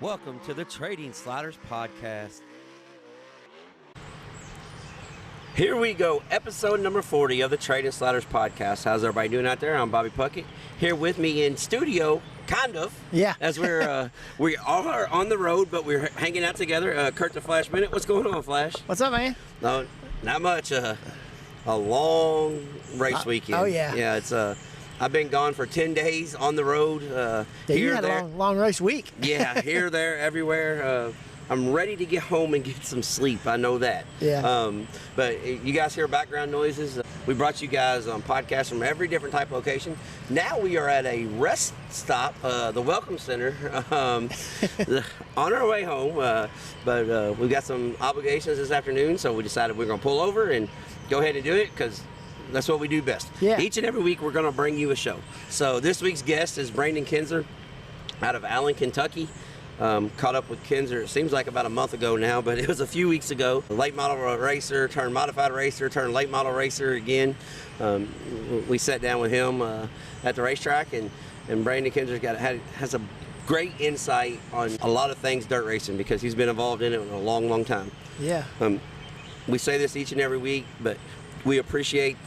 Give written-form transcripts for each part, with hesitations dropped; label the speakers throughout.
Speaker 1: Welcome to the Trading Sliders Podcast. Here we go, episode number 40 of the Trading Sliders Podcast. How's everybody doing out there? I'm Bobby Puckett. Here with me in studio, kind of.
Speaker 2: Yeah.
Speaker 1: As we are on the road, but we're hanging out together. Kurt the Flash Minute. What's going on, Flash?
Speaker 2: What's up, man?
Speaker 1: No, not much. A long race weekend.
Speaker 2: Oh, yeah.
Speaker 1: Yeah, it's I've been gone for 10 days on the road.
Speaker 2: Yeah, you had a long race week.
Speaker 1: Yeah, here, there, everywhere. I'm ready to get home and get some sleep. I know that.
Speaker 2: Yeah.
Speaker 1: But you guys hear background noises. We brought you guys on podcasts from every different type of location. Now we are at a rest stop, the Welcome Center, on our way home. But we've got some obligations this afternoon, so we decided we're going to pull over and go ahead and do it because that's what we do best.
Speaker 2: Yeah.
Speaker 1: Each and every week we're going to bring you a show. So this week's guest is Brandon Kinzer out of Allen, Kentucky. Caught up with Kinzer, it seems like about a month ago now, but it was a few weeks ago. Late model racer, turned modified racer, turned late model racer again. We sat down with him at the racetrack, and Brandon Kinzer has a great insight on a lot of things dirt racing because he's been involved in it for a long, long time.
Speaker 2: Yeah.
Speaker 1: We say this each and every week, but we appreciate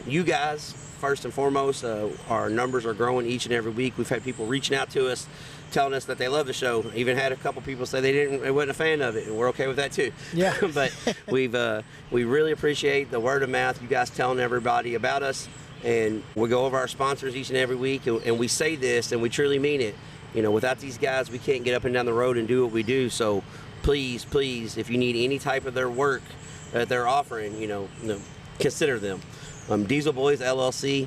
Speaker 1: you guys first and foremost. Our numbers are growing each and every week. We've had people reaching out to us, telling us that they love the show. Even had a couple people say they wasn't a fan of it, and we're okay with that too.
Speaker 2: Yeah.
Speaker 1: But we really appreciate the word of mouth. You guys telling everybody about us, and we go over our sponsors each and every week, and we say this, and we truly mean it. You know, without these guys, we can't get up and down the road and do what we do. So please, if you need any type of their work that they're offering, consider them. Diesel Boys LLC,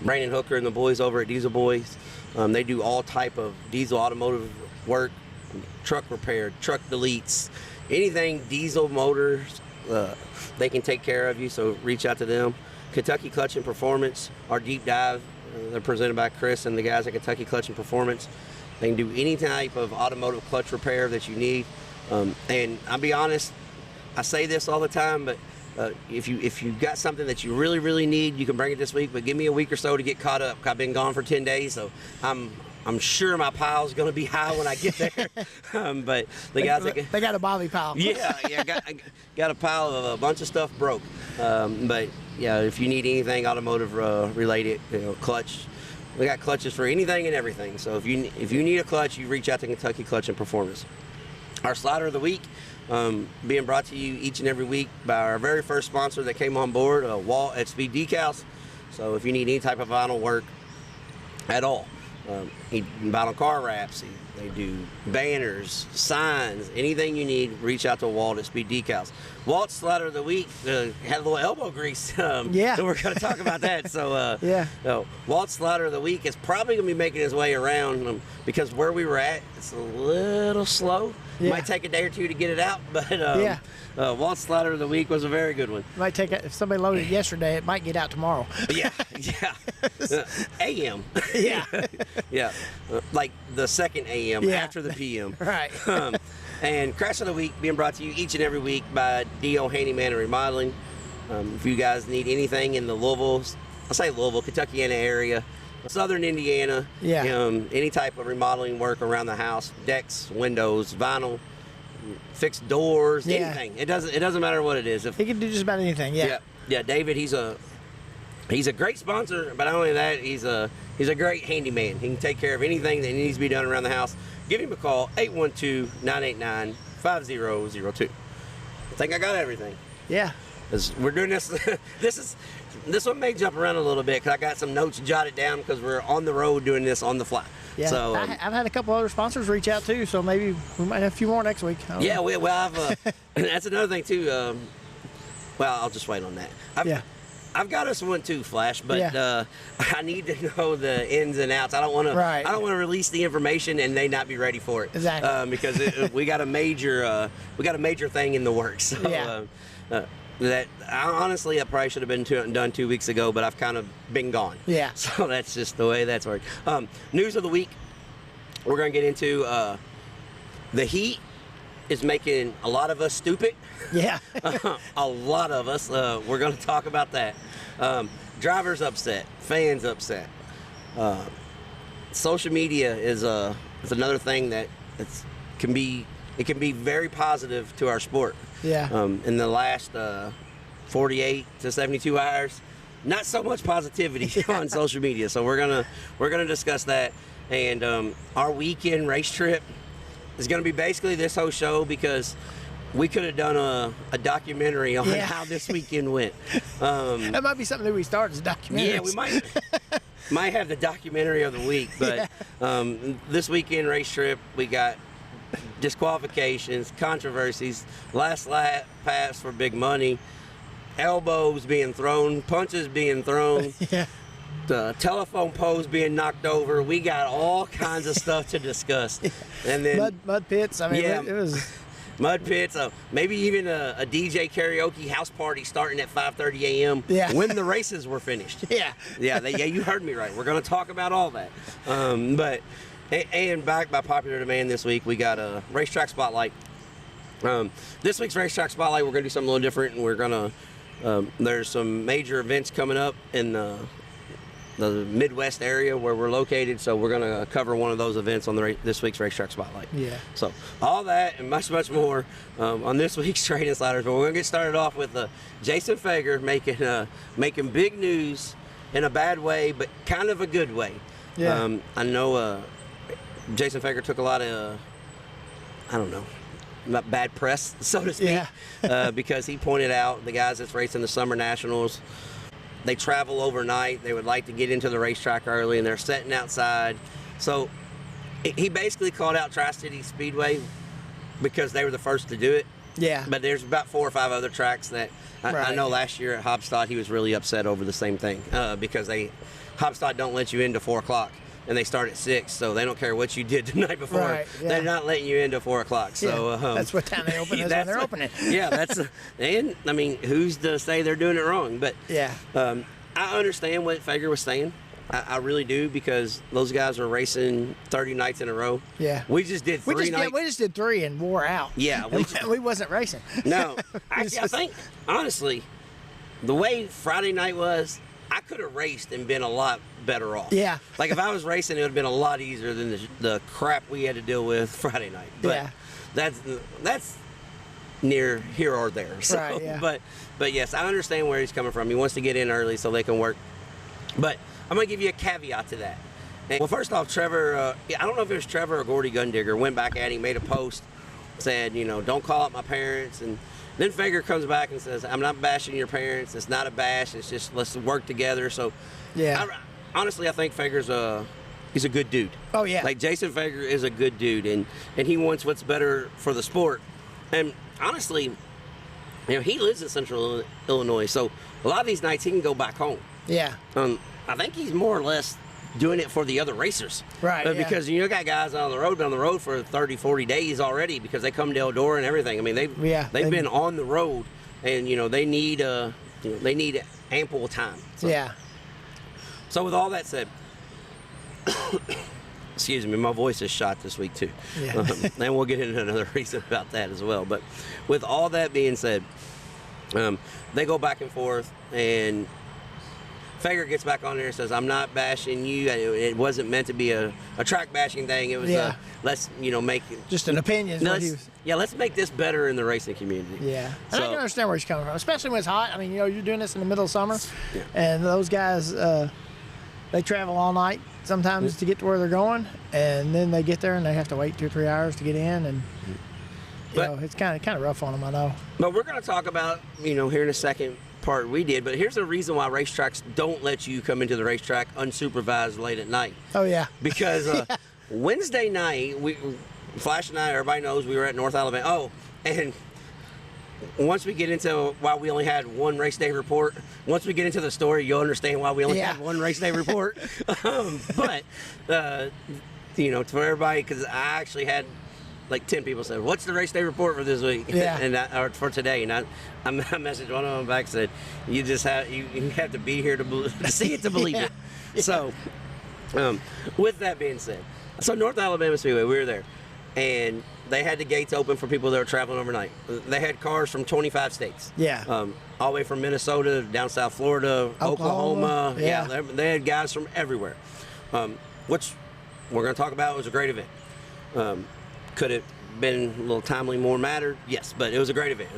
Speaker 1: Brandon Hooker and the boys over at Diesel Boys. They do all type of diesel automotive work, truck repair, truck deletes, anything diesel motors, they can take care of you, so reach out to them. Kentucky Clutch and Performance, our deep dive, they're presented by Chris and the guys at Kentucky Clutch and Performance. They can do any type of automotive clutch repair that you need. And I'll be honest, I say this all the time, but if you got something that you really, really need, you can bring it this week, but give me a week or so to get caught up. I've been gone for 10 days, so I'm sure my pile's going to be high when I get there. But the guys
Speaker 2: they got a Bobby pile.
Speaker 1: Yeah, got a pile of a bunch of stuff broke. But yeah, if you need anything automotive related, clutch, we got clutches for anything and everything. So if you need a clutch, you reach out to Kentucky Clutch and Performance. Our slider of the week, being brought to you each and every week by our very first sponsor that came on board, Walt at Speed Decals. So if you need any type of vinyl work at all, vinyl car wraps, they do banners, signs, anything you need, reach out to Walt at Speed Decals. Walt's slider of the week had a little elbow grease.
Speaker 2: Yeah.
Speaker 1: So we're going to talk about that. So
Speaker 2: yeah.
Speaker 1: Walt's slider of the week is probably going to be making his way around because where we were at, it's a little slow.
Speaker 2: Yeah.
Speaker 1: Might take a day or two to get it out, but Walt's slider of the week was a very good one.
Speaker 2: Might take if somebody loaded it yesterday, it might get out tomorrow.
Speaker 1: Yeah. AM.
Speaker 2: Yeah.
Speaker 1: Yeah. Like the second AM after the PM.
Speaker 2: Right.
Speaker 1: And Crash of the Week being brought to you each and every week by D.O. Handyman and Remodeling. If you guys need anything in the Louisville, Kentucky area, Southern Indiana, any type of remodeling work around the house, decks, windows, vinyl, fixed doors, anything. It doesn't matter what it is.
Speaker 2: He can do just about anything. Yeah.
Speaker 1: David, he's a great sponsor, but not only that, he's a great handyman. He can take care of anything that needs to be done around the house. Give him a call, 812-989-5002. I think I got everything.
Speaker 2: Yeah.
Speaker 1: As we're doing this, this one may jump around a little bit because I got some notes jotted down because we're on the road doing this on the fly.
Speaker 2: Yeah, so I've had a couple other sponsors reach out too, so maybe we might have a few more next week.
Speaker 1: That's another thing too. I'll just wait on that. I've got us one too, Flash, but I need to know the ins and outs. I don't want to release the information and they not be ready for it.
Speaker 2: Exactly.
Speaker 1: Because we got a major thing in the works. So, that honestly, I probably should have been done 2 weeks ago, but I've kind of been gone.
Speaker 2: Yeah.
Speaker 1: So that's just the way that's worked. News of the week. We're going to get into the heat is making a lot of us stupid.
Speaker 2: Yeah.
Speaker 1: A lot of us. We're going to talk about that. Drivers upset, fans upset. Social media is another thing that can be very positive to our sport.
Speaker 2: Yeah.
Speaker 1: In the last 48 to 72 hours, not so much positivity on social media. So we're gonna discuss that, and our weekend race trip is gonna be basically this whole show, because we could have done a documentary on how this weekend went.
Speaker 2: That might be something that we start as a documentary.
Speaker 1: Yeah, we might have the documentary of the week, but this weekend race trip, we got disqualifications, controversies, last lap pass for big money, elbows being thrown, punches being thrown, the telephone poles being knocked over. We got all kinds of stuff to discuss. And then
Speaker 2: mud pits. I mean, it was
Speaker 1: mud pits. Maybe even a DJ karaoke house party starting at 5:30 a.m. When the races were finished. Yeah, you heard me right. We're going to talk about all that. And back by popular demand this week, we got a racetrack spotlight. This week's racetrack spotlight, we're going to do something a little different, and we're going to. There's some major events coming up in the Midwest area where we're located, so we're going to cover one of those events on this week's racetrack spotlight. Yeah. So all that and much more on this week's Trade Insiders. But we're going to get started off with Jason Fager making big news in a bad way, but kind of a good way. Yeah. I know Jason Fager took a lot of not bad press, so to speak, because he pointed out the guys that's racing the Summer Nationals, they travel overnight. They would like to get into the racetrack early, and they're sitting outside. So he basically called out Tri-City Speedway because they were the first to do it. Yeah. But there's about 4 or 5 other tracks that I know last year at Hobstadt he was really upset over the same thing because Hobstadt don't let you into 4 o'clock. And they start at 6, so they don't care what you did the night before. Right, yeah. They're not letting you into 4 o'clock. So
Speaker 2: that's what time they open is when they're opening.
Speaker 1: And I mean, who's to say they're doing it wrong? But I understand what Fager was saying. I really do, because those guys were racing 30 nights in a row. Yeah, we just did 3 nights.
Speaker 2: We just did 3 and wore out. Yeah, we wasn't racing.
Speaker 1: No, I think honestly, the way Friday night was, I could have raced and been a lot better off. Yeah. Like if I was racing, it would have been a lot easier than the crap we had to deal with Friday night. But that's near here or there. So, right, yeah. But yes, I understand where he's coming from. He wants to get in early so they can work. But I'm going to give you a caveat to that. Well, first off, Trevor, I don't know if it was Trevor or Gordy Gundigger, went back at him, made a post, said, don't call out my parents. And then Fager comes back and says, I'm not bashing your parents. It's not a bash. It's just, let's work together. So, honestly, I think Fager's he's a good dude. Oh, yeah. Like, Jason Fager is a good dude, and he wants what's better for the sport. And honestly, he lives in Central Illinois, so a lot of these nights he can go back home. Yeah. I think he's more or less doing it for the other racers. Right. Because you got guys been on the road for 30, 40 days already, because they come to Eldora and everything. I mean, they've been on the road, and they need ample time. So. Yeah. So with all that said, excuse me, my voice is shot this week too. Yeah. And we'll get into another reason about that as well. But with all that being said, they go back and forth, and Fager gets back on there and says, I'm not bashing you. It wasn't meant to be a track bashing thing. It was let's make it
Speaker 2: just an opinion.
Speaker 1: Let's make this better in the racing community. Yeah.
Speaker 2: So, and I can understand where he's coming from, especially when it's hot. I mean, you're doing this in the middle of summer, and those guys they travel all night sometimes to get to where they're going, and then they get there and they have to wait 2 or 3 hours to get in, and it's kind of rough on them, I know.
Speaker 1: But we're going to talk about here in a second part we did, but here's the reason why racetracks don't let you come into the racetrack unsupervised late at night. Oh yeah. Because Wednesday night, Flash and I, everybody knows we were at North Alabama. Oh, and once we get into why we only had 1 race day report, once we get into the story, you'll understand why we only had 1 race day report. But for everybody, because I actually had like 10 people said, "What's the race day report for this week?" Yeah. Or for today? And I messaged one of them back, said, "You just have to be here to see it to believe it." Yeah. So, with that being said, so North Alabama Speedway, we were there, and they had the gates open for people that were traveling overnight. They had cars from 25 states. Yeah. All the way from Minnesota, down South Florida, Oklahoma. Yeah. They had guys from everywhere, which we're going to talk about. It was a great event. Could it been a little timely more mattered? Yes, but it was a great event.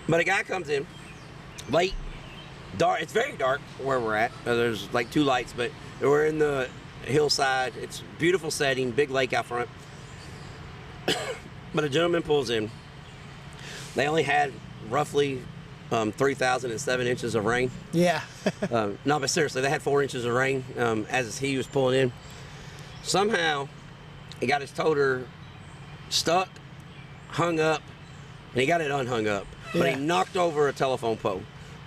Speaker 1: But a guy comes in late, dark. It's very dark where we're at. There's like 2 lights, but we're in the hillside. It's a beautiful setting, big lake out front. But a gentleman pulls in. They only had roughly 3,007 inches of rain.
Speaker 2: Yeah.
Speaker 1: No, but seriously, they had 4 inches of rain as he was pulling in. Somehow, he got his toter stuck, hung up, and he got it unhung up.
Speaker 2: Yeah.
Speaker 1: But he knocked over a telephone pole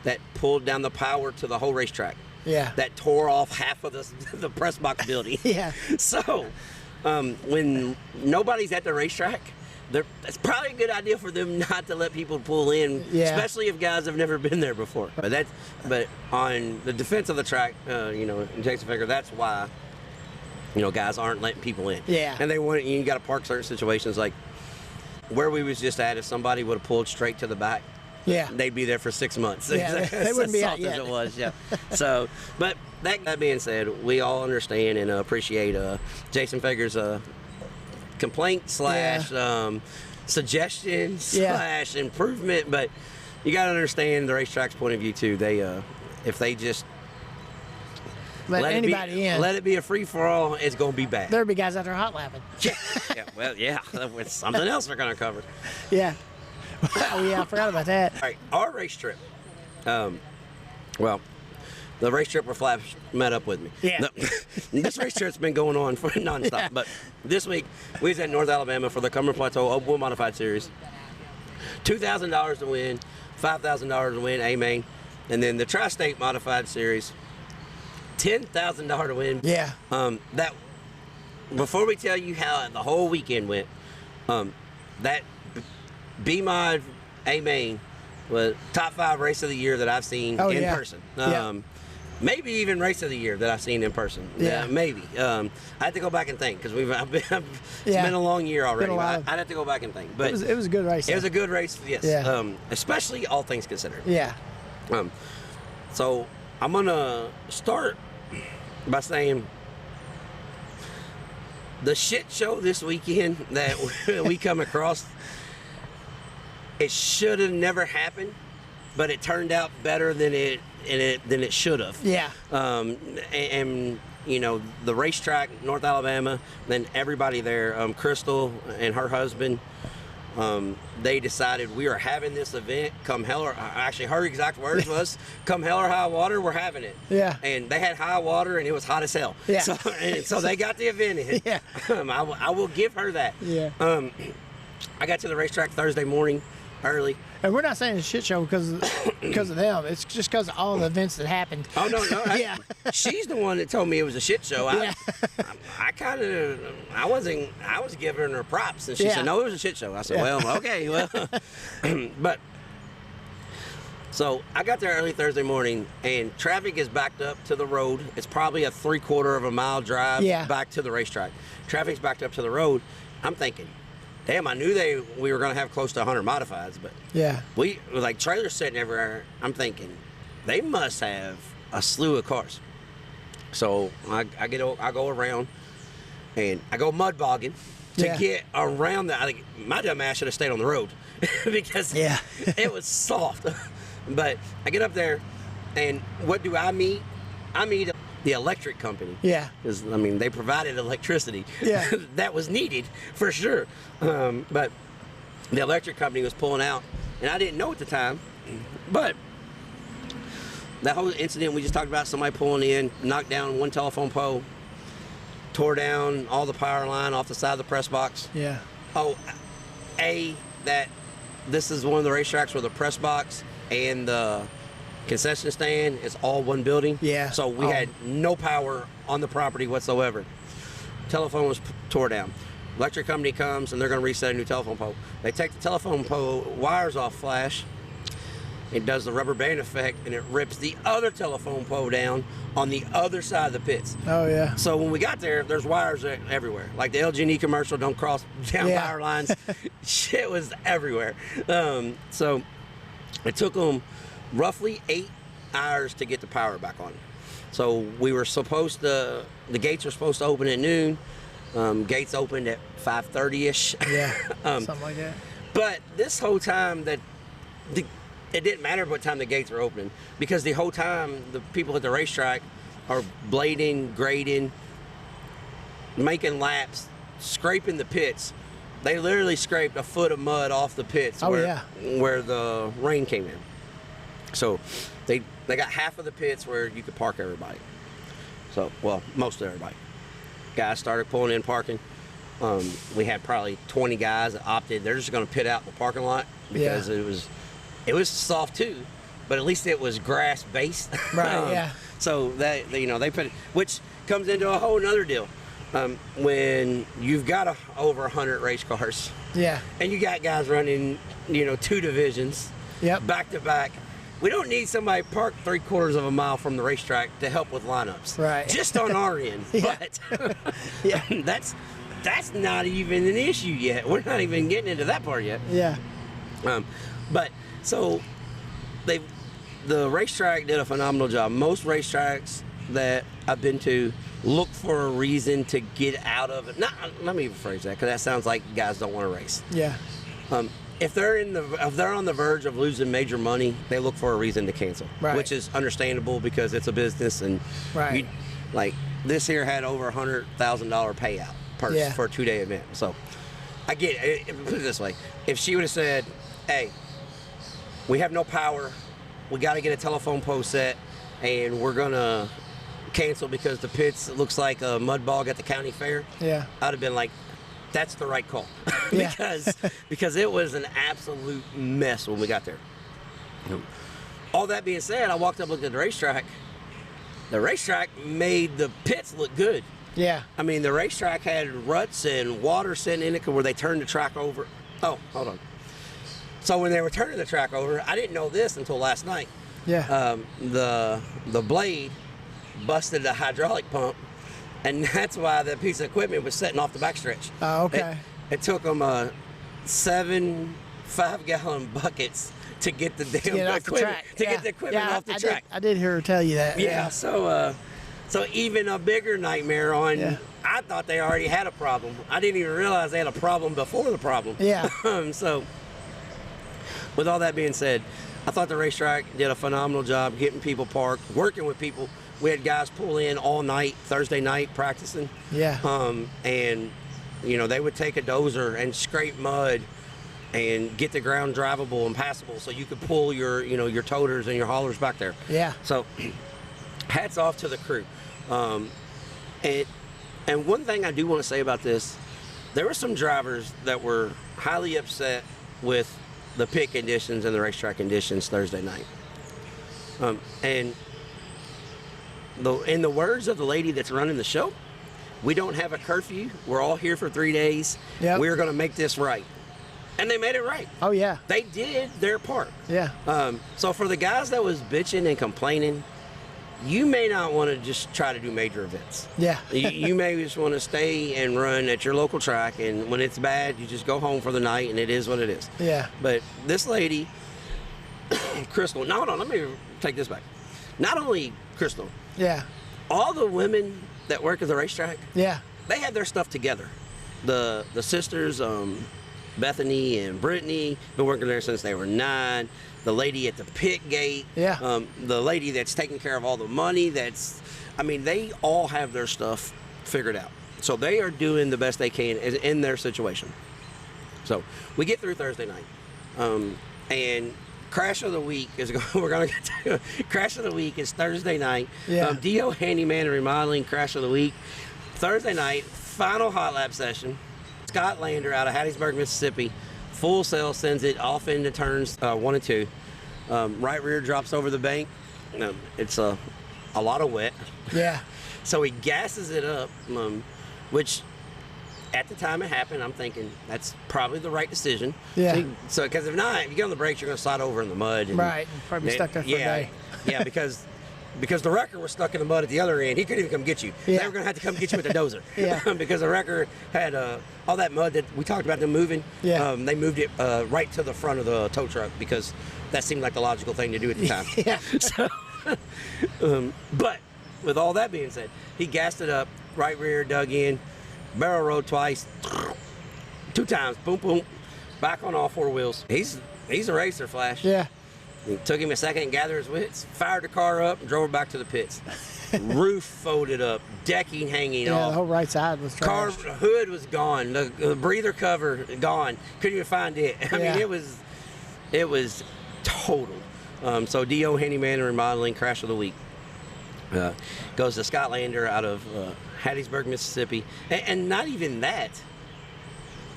Speaker 1: that pulled down the power to the whole racetrack.
Speaker 2: Yeah.
Speaker 1: That tore off half of the press box building.
Speaker 2: Yeah.
Speaker 1: So, when nobody's at the racetrack, it's probably a good idea for them not to let people pull in, especially if guys have never been there before. But on the defense of the track, in Jackson Figure, that's why, guys aren't letting people in.
Speaker 2: Yeah.
Speaker 1: And you got to park certain situations, like where we was just at. If somebody would have pulled straight to the back,
Speaker 2: yeah,
Speaker 1: they'd be there for 6 months.
Speaker 2: Yeah, they wouldn't be out yet.
Speaker 1: As it was, yeah. So, but that being said, we all understand and appreciate Jason Figure's complaint / suggestion / improvement, but you got to understand the racetrack's point of view too. They if they just
Speaker 2: let anybody in,
Speaker 1: let it be a free for all, it's going to be bad.
Speaker 2: There'll be guys out there hot lapping.
Speaker 1: Yeah, well, yeah, it's something else we're going to cover.
Speaker 2: Yeah. Oh yeah, I forgot about that.
Speaker 1: All right, our race trip. Well, the race trip where Flash met up with me.
Speaker 2: Yeah.
Speaker 1: This race trip's been going on for nonstop.
Speaker 2: Yeah.
Speaker 1: But this week, we was at North Alabama for the Cumberland Plateau Open Wheel Modified Series. $2,000 to win, $5,000 to win A-Main. And then the Tri-State Modified Series, $10,000 to win.
Speaker 2: Yeah.
Speaker 1: Before we tell you how the whole weekend went, that B-Mod A-Main was top 5 race of the year that I've seen in person. Maybe even race of the year that I've seen in person.
Speaker 2: Yeah.
Speaker 1: Maybe. I had to go back and think because it's been a long year already. I'd have to go back and think. But
Speaker 2: it was a good race.
Speaker 1: It was a good race, yes.
Speaker 2: Yeah.
Speaker 1: Especially all things considered.
Speaker 2: Yeah.
Speaker 1: So I'm gonna start by saying the shit show this weekend that we come across. It should have never happened, but it turned out better than it should have.
Speaker 2: Yeah.
Speaker 1: And the racetrack, North Alabama, then everybody there, Crystal and her husband, they decided we are having this event. Come hell or actually, her exact words was, "Come hell or high water, we're having it."
Speaker 2: Yeah.
Speaker 1: And they had high water, and it was hot as hell.
Speaker 2: Yeah.
Speaker 1: So they got the event in.
Speaker 2: Yeah.
Speaker 1: I will give her that.
Speaker 2: Yeah.
Speaker 1: I got to the racetrack Thursday morning early.
Speaker 2: And we're not saying it's a shit show because of them. It's just because of all the events that happened.
Speaker 1: Oh, no.
Speaker 2: Yeah.
Speaker 1: She's the one that told me it was a shit show.
Speaker 2: Yeah.
Speaker 1: I was giving her props. And she said, no, it was a shit show. I said, well, okay, well. But, so I got there early Thursday morning, and traffic is backed up to the road. It's probably a 3/4 of a mile drive back to the racetrack. Traffic's backed up to the road. I'm thinking, damn, I knew we were going to have close to 100 modifieds, but we like trailers sitting everywhere. I'm thinking they must have a slew of cars. So I go around and I go mud bogging to get around that. I think my dumb ass should have stayed on the road because it was soft. But I get up there, and what do I meet? I meet the electric company.
Speaker 2: Yeah.
Speaker 1: Because, they provided electricity.
Speaker 2: Yeah.
Speaker 1: That was needed, for sure. But the electric company was pulling out, and I didn't know at the time, but that whole incident we just talked about, somebody pulling in, knocked down one telephone pole, tore down all the power line off the side of the press box.
Speaker 2: Yeah.
Speaker 1: Oh, that this is one of the racetracks where the press box and the concession stand is all one building.
Speaker 2: Yeah.
Speaker 1: So we had no power on the property whatsoever. Telephone was tore down. Electric company comes and they're going to reset a new telephone pole. They take the telephone pole wires off Flash. It does the rubber band effect, and it rips the other telephone pole down on the other side of the pits.
Speaker 2: Oh, yeah.
Speaker 1: So when we got there, there's wires everywhere. Like the LG&E commercial, don't cross down power lines. Shit was everywhere. So it took them roughly 8 hours to get the power back on. So we were the gates were supposed to open at noon. Gates opened at 5:30ish.
Speaker 2: Yeah, something like that.
Speaker 1: But this whole time it didn't matter what time the gates were opening, because the whole time the people at the racetrack are blading, grading, making laps, scraping the pits. They literally scraped a foot of mud off the pits where the rain came in. So they got half of the pits where you could park everybody. So, well, most of everybody. Guys started pulling in parking. We had probably 20 guys that opted. They're just going to pit out in the parking lot because it was soft too, but at least it was grass based.
Speaker 2: Right.
Speaker 1: So that they put, which comes into a whole nother deal. When you've got over 100 race cars, and you got guys running, 2 divisions, back to back. We don't need somebody parked 3/4 of a mile from the racetrack to help with lineups,
Speaker 2: right? Just
Speaker 1: on our end, but that's not even an issue yet. We're not even getting into that part yet.
Speaker 2: Yeah.
Speaker 1: But so the racetrack did a phenomenal job. Most racetracks that I've been to look for a reason to get out of it. Let me rephrase that, because that sounds like guys don't want to race.
Speaker 2: Yeah.
Speaker 1: If they're on the verge of losing major money, they look for a reason to cancel, which is understandable because it's a business, and like this here had over $100,000 payout purse for a 2-day event. So I get it. Put it this way: if she would have said, "Hey, we have no power, we got to get a telephone pole set, and we're gonna cancel because the pits looks like a mud bog at the county fair," I'd have been like, that's the right call. because it was an absolute mess when we got there. All that being said, I walked up, looked at the racetrack. The racetrack made the pits look good.
Speaker 2: Yeah.
Speaker 1: I mean, the racetrack had ruts and water sitting in it where they turned the track over. Oh, hold on. So when they were turning the track over, I didn't know this until last night.
Speaker 2: Yeah.
Speaker 1: The blade busted the hydraulic pump, and that's why that piece of equipment was sitting off the backstretch.
Speaker 2: Oh, okay.
Speaker 1: It took them 7 5-gallon buckets to get the damn equipment get the equipment off the track.
Speaker 2: I did hear her tell you that.
Speaker 1: Yeah. So even a bigger nightmare on. Yeah. I thought they already had a problem. I didn't even realize they had a problem before the problem.
Speaker 2: Yeah.
Speaker 1: So with all that being said, I thought the racetrack did a phenomenal job getting people parked, working with people. We had guys pull in all night, Thursday night, practicing.
Speaker 2: Yeah.
Speaker 1: And, they would take a dozer and scrape mud and get the ground drivable and passable so you could pull your toters and your haulers back there.
Speaker 2: Yeah.
Speaker 1: So hats off to the crew. And one thing I do want to say about this, there were some drivers that were highly upset with the pit conditions and the racetrack conditions Thursday night. And in the words of the lady that's running the show, we don't have a curfew. We're all here for 3 days.
Speaker 2: Yep.
Speaker 1: We're going to make this right. And they made it right.
Speaker 2: Oh, yeah.
Speaker 1: They did their part.
Speaker 2: Yeah.
Speaker 1: So for the guys that was bitching and complaining, you may not want to just try to do major events.
Speaker 2: Yeah.
Speaker 1: you may just want to stay and run at your local track, and when it's bad, you just go home for the night, and it is what it is.
Speaker 2: Yeah.
Speaker 1: But this lady, Crystal, no, hold on, let me take this back. Not only Crystal, all the women that work at the racetrack, they had their stuff together. The sisters, Bethany and Brittany, been working there since they were 9. The lady at the pit gate, the lady that's taking care of all the money, they all have their stuff figured out. So they are doing the best they can in their situation. So we get through Thursday night, and crash of the week is we're gonna get to crash of the week is Thursday night. DO Handyman and Remodeling crash of the week. Thursday night, final hot lap session. Scott Lander out of Hattiesburg, Mississippi. Full sail, sends it off into turns 1 and 2. Right rear drops over the bank. It's a lot of wet.
Speaker 2: Yeah.
Speaker 1: So he gasses it up, which at the time it happened, I'm thinking that's probably the right decision.
Speaker 2: Yeah.
Speaker 1: So because if not, if you get on the brakes, you're going to slide over in the mud. And,
Speaker 2: right. Probably stuck there for a day.
Speaker 1: Yeah, because the wrecker was stuck in the mud at the other end. He couldn't even come get you. They were going to have to come get you with the dozer. Because the wrecker had all that mud that we talked about them moving. They moved it right to the front of the tow truck because that seemed like the logical thing to do at the time. So, but with all that being said, he gassed it up, right rear dug in, barrel roll twice, 2 times, boom, boom, back on all 4 wheels. He's a racer, Flash.
Speaker 2: Yeah.
Speaker 1: It took him a second to gather his wits, fired the car up, and drove her back to the pits. Roof folded up, decking hanging
Speaker 2: Yeah,
Speaker 1: off.
Speaker 2: the whole right side was
Speaker 1: Car
Speaker 2: trashed.
Speaker 1: hood was gone. The breather cover gone. Couldn't even find it. I
Speaker 2: Yeah.
Speaker 1: mean, it was total. So DO Handyman and Remodeling Crash of the Week goes to Scott Lander out of Hattiesburg, Mississippi, and not even that.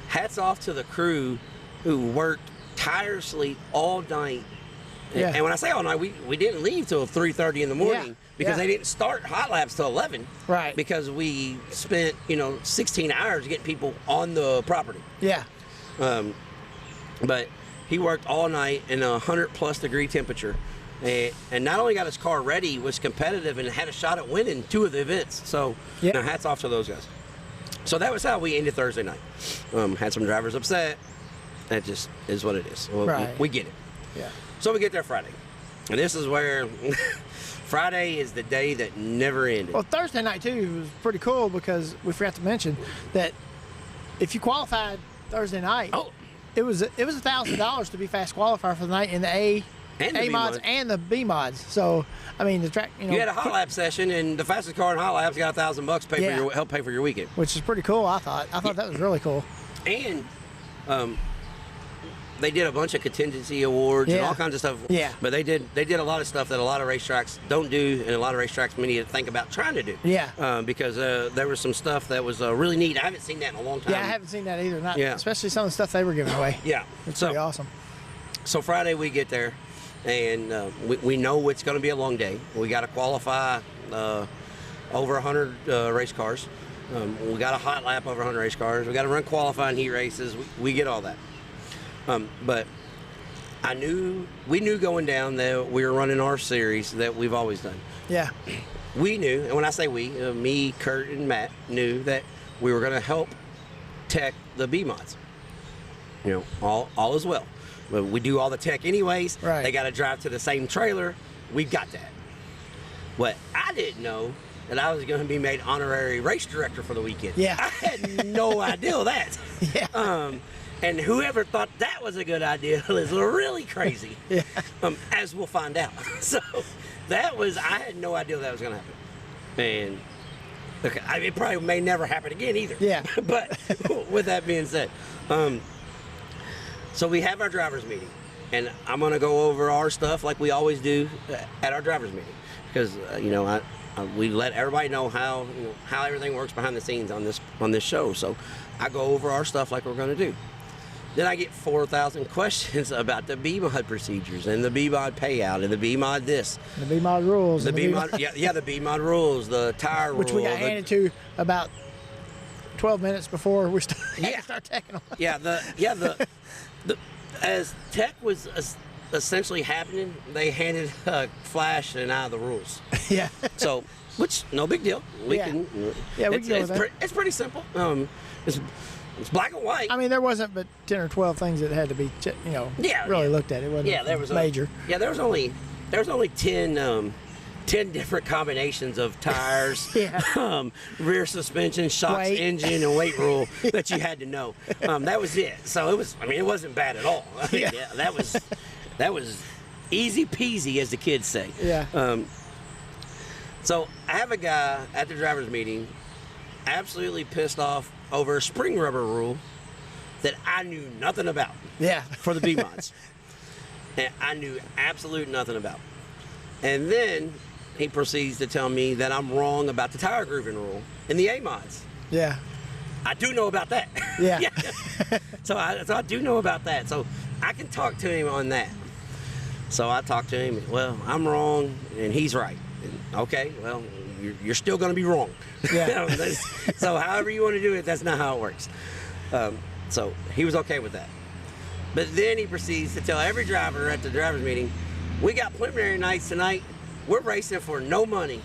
Speaker 1: Hats off to the crew who worked tirelessly all night.
Speaker 2: Yeah.
Speaker 1: And when I say all night, we didn't leave till 3:30 in the morning because they didn't start hot laps till 11.
Speaker 2: Right.
Speaker 1: Because we spent 16 hours getting people on the property.
Speaker 2: Yeah.
Speaker 1: But he worked all night in a 100+ degree temperature, and not only got his car ready, was competitive and had a shot at winning 2 of the events. So hats off to those guys. So that was how we ended Thursday night. Had some drivers upset. That just is what it is.
Speaker 2: Right.
Speaker 1: We get it.
Speaker 2: Yeah.
Speaker 1: So we get there Friday, and this is where Friday is the day that never ended.
Speaker 2: Well, Thursday night too was pretty cool because we forgot to mention that if you qualified Thursday night, it was $1,000 to be fast qualifier for the night in the A mods and the B mods. So I mean the track,
Speaker 1: you had a hot lap session, and the fastest car in hot laps got $1,000 to help pay for your weekend,
Speaker 2: which is pretty cool. I thought that was really cool.
Speaker 1: And they did a bunch of contingency awards and all kinds of stuff.
Speaker 2: Yeah.
Speaker 1: But they did a lot of stuff that a lot of racetracks don't do, and a lot of racetracks we need to think about trying to do.
Speaker 2: Yeah.
Speaker 1: Because there was some stuff that was really neat. I haven't seen that in a long time.
Speaker 2: Yeah, I haven't seen that either. Especially some of the stuff they were giving away.
Speaker 1: Yeah.
Speaker 2: It's pretty awesome.
Speaker 1: So Friday we get there, and we know it's going to be a long day. We got to qualify over 100 race cars. We got a hot lap over 100 race cars. We got to run qualifying heat races. We get all that. But we knew going down that we were running our series that we've always done.
Speaker 2: Yeah.
Speaker 1: We knew, and when I say we, me, Kurt, and Matt knew that we were going to help tech the B mods. All is well. But we do all the tech anyways.
Speaker 2: Right.
Speaker 1: They got to drive to the same trailer. We've got that. What I didn't know that I was going to be made honorary race director for the weekend.
Speaker 2: Yeah.
Speaker 1: I had no idea that.
Speaker 2: Yeah.
Speaker 1: And whoever thought that was a good idea is really crazy.
Speaker 2: Yeah.
Speaker 1: As we'll find out. So I had no idea that was going to happen. And it probably may never happen again either.
Speaker 2: Yeah.
Speaker 1: But with that being said, so we have our drivers meeting, and I'm going to go over our stuff like we always do at our drivers meeting, because we let everybody know how everything works behind the scenes on this show. So I go over our stuff like we're going to do. Then I get 4,000 questions about the B-mod procedures and the B-mod payout and the B-mod this.
Speaker 2: The B-mod rules.
Speaker 1: The B-mod, the B-mod rules, the tire rule.
Speaker 2: Which we got handed to about 12 minutes before we start teching them.
Speaker 1: As tech was essentially happening, they handed Flash and I the rules.
Speaker 2: Yeah.
Speaker 1: So, which, no big deal. We can go with that. It's pretty simple. It's black and white.
Speaker 2: I mean, there wasn't but 10 or 12 things that had to be, really looked at. It wasn't
Speaker 1: there was
Speaker 2: major.
Speaker 1: There was only 10 different combinations of tires, rear suspension, shocks, engine, and weight rule that you had to know. That was it. So it wasn't bad at all. That was easy peasy, as the kids say.
Speaker 2: Yeah.
Speaker 1: So I have a guy at the drivers meeting absolutely pissed off over a spring rubber rule that I knew nothing about.
Speaker 2: Yeah.
Speaker 1: For the B mods. And I knew absolute nothing about. And then he proceeds to tell me that I'm wrong about the tire grooving rule in the A mods.
Speaker 2: Yeah.
Speaker 1: I do know about that.
Speaker 2: Yeah.
Speaker 1: So I do know about that. So I can talk to him on that. So I talked to him. Well, I'm wrong and he's right. And, okay, well, you're still going to be wrong.
Speaker 2: Yeah.
Speaker 1: So however you want to do it, that's not how it works. So he was okay with that. But then he proceeds to tell every driver at the drivers meeting, we got preliminary nights tonight. We're racing for no money.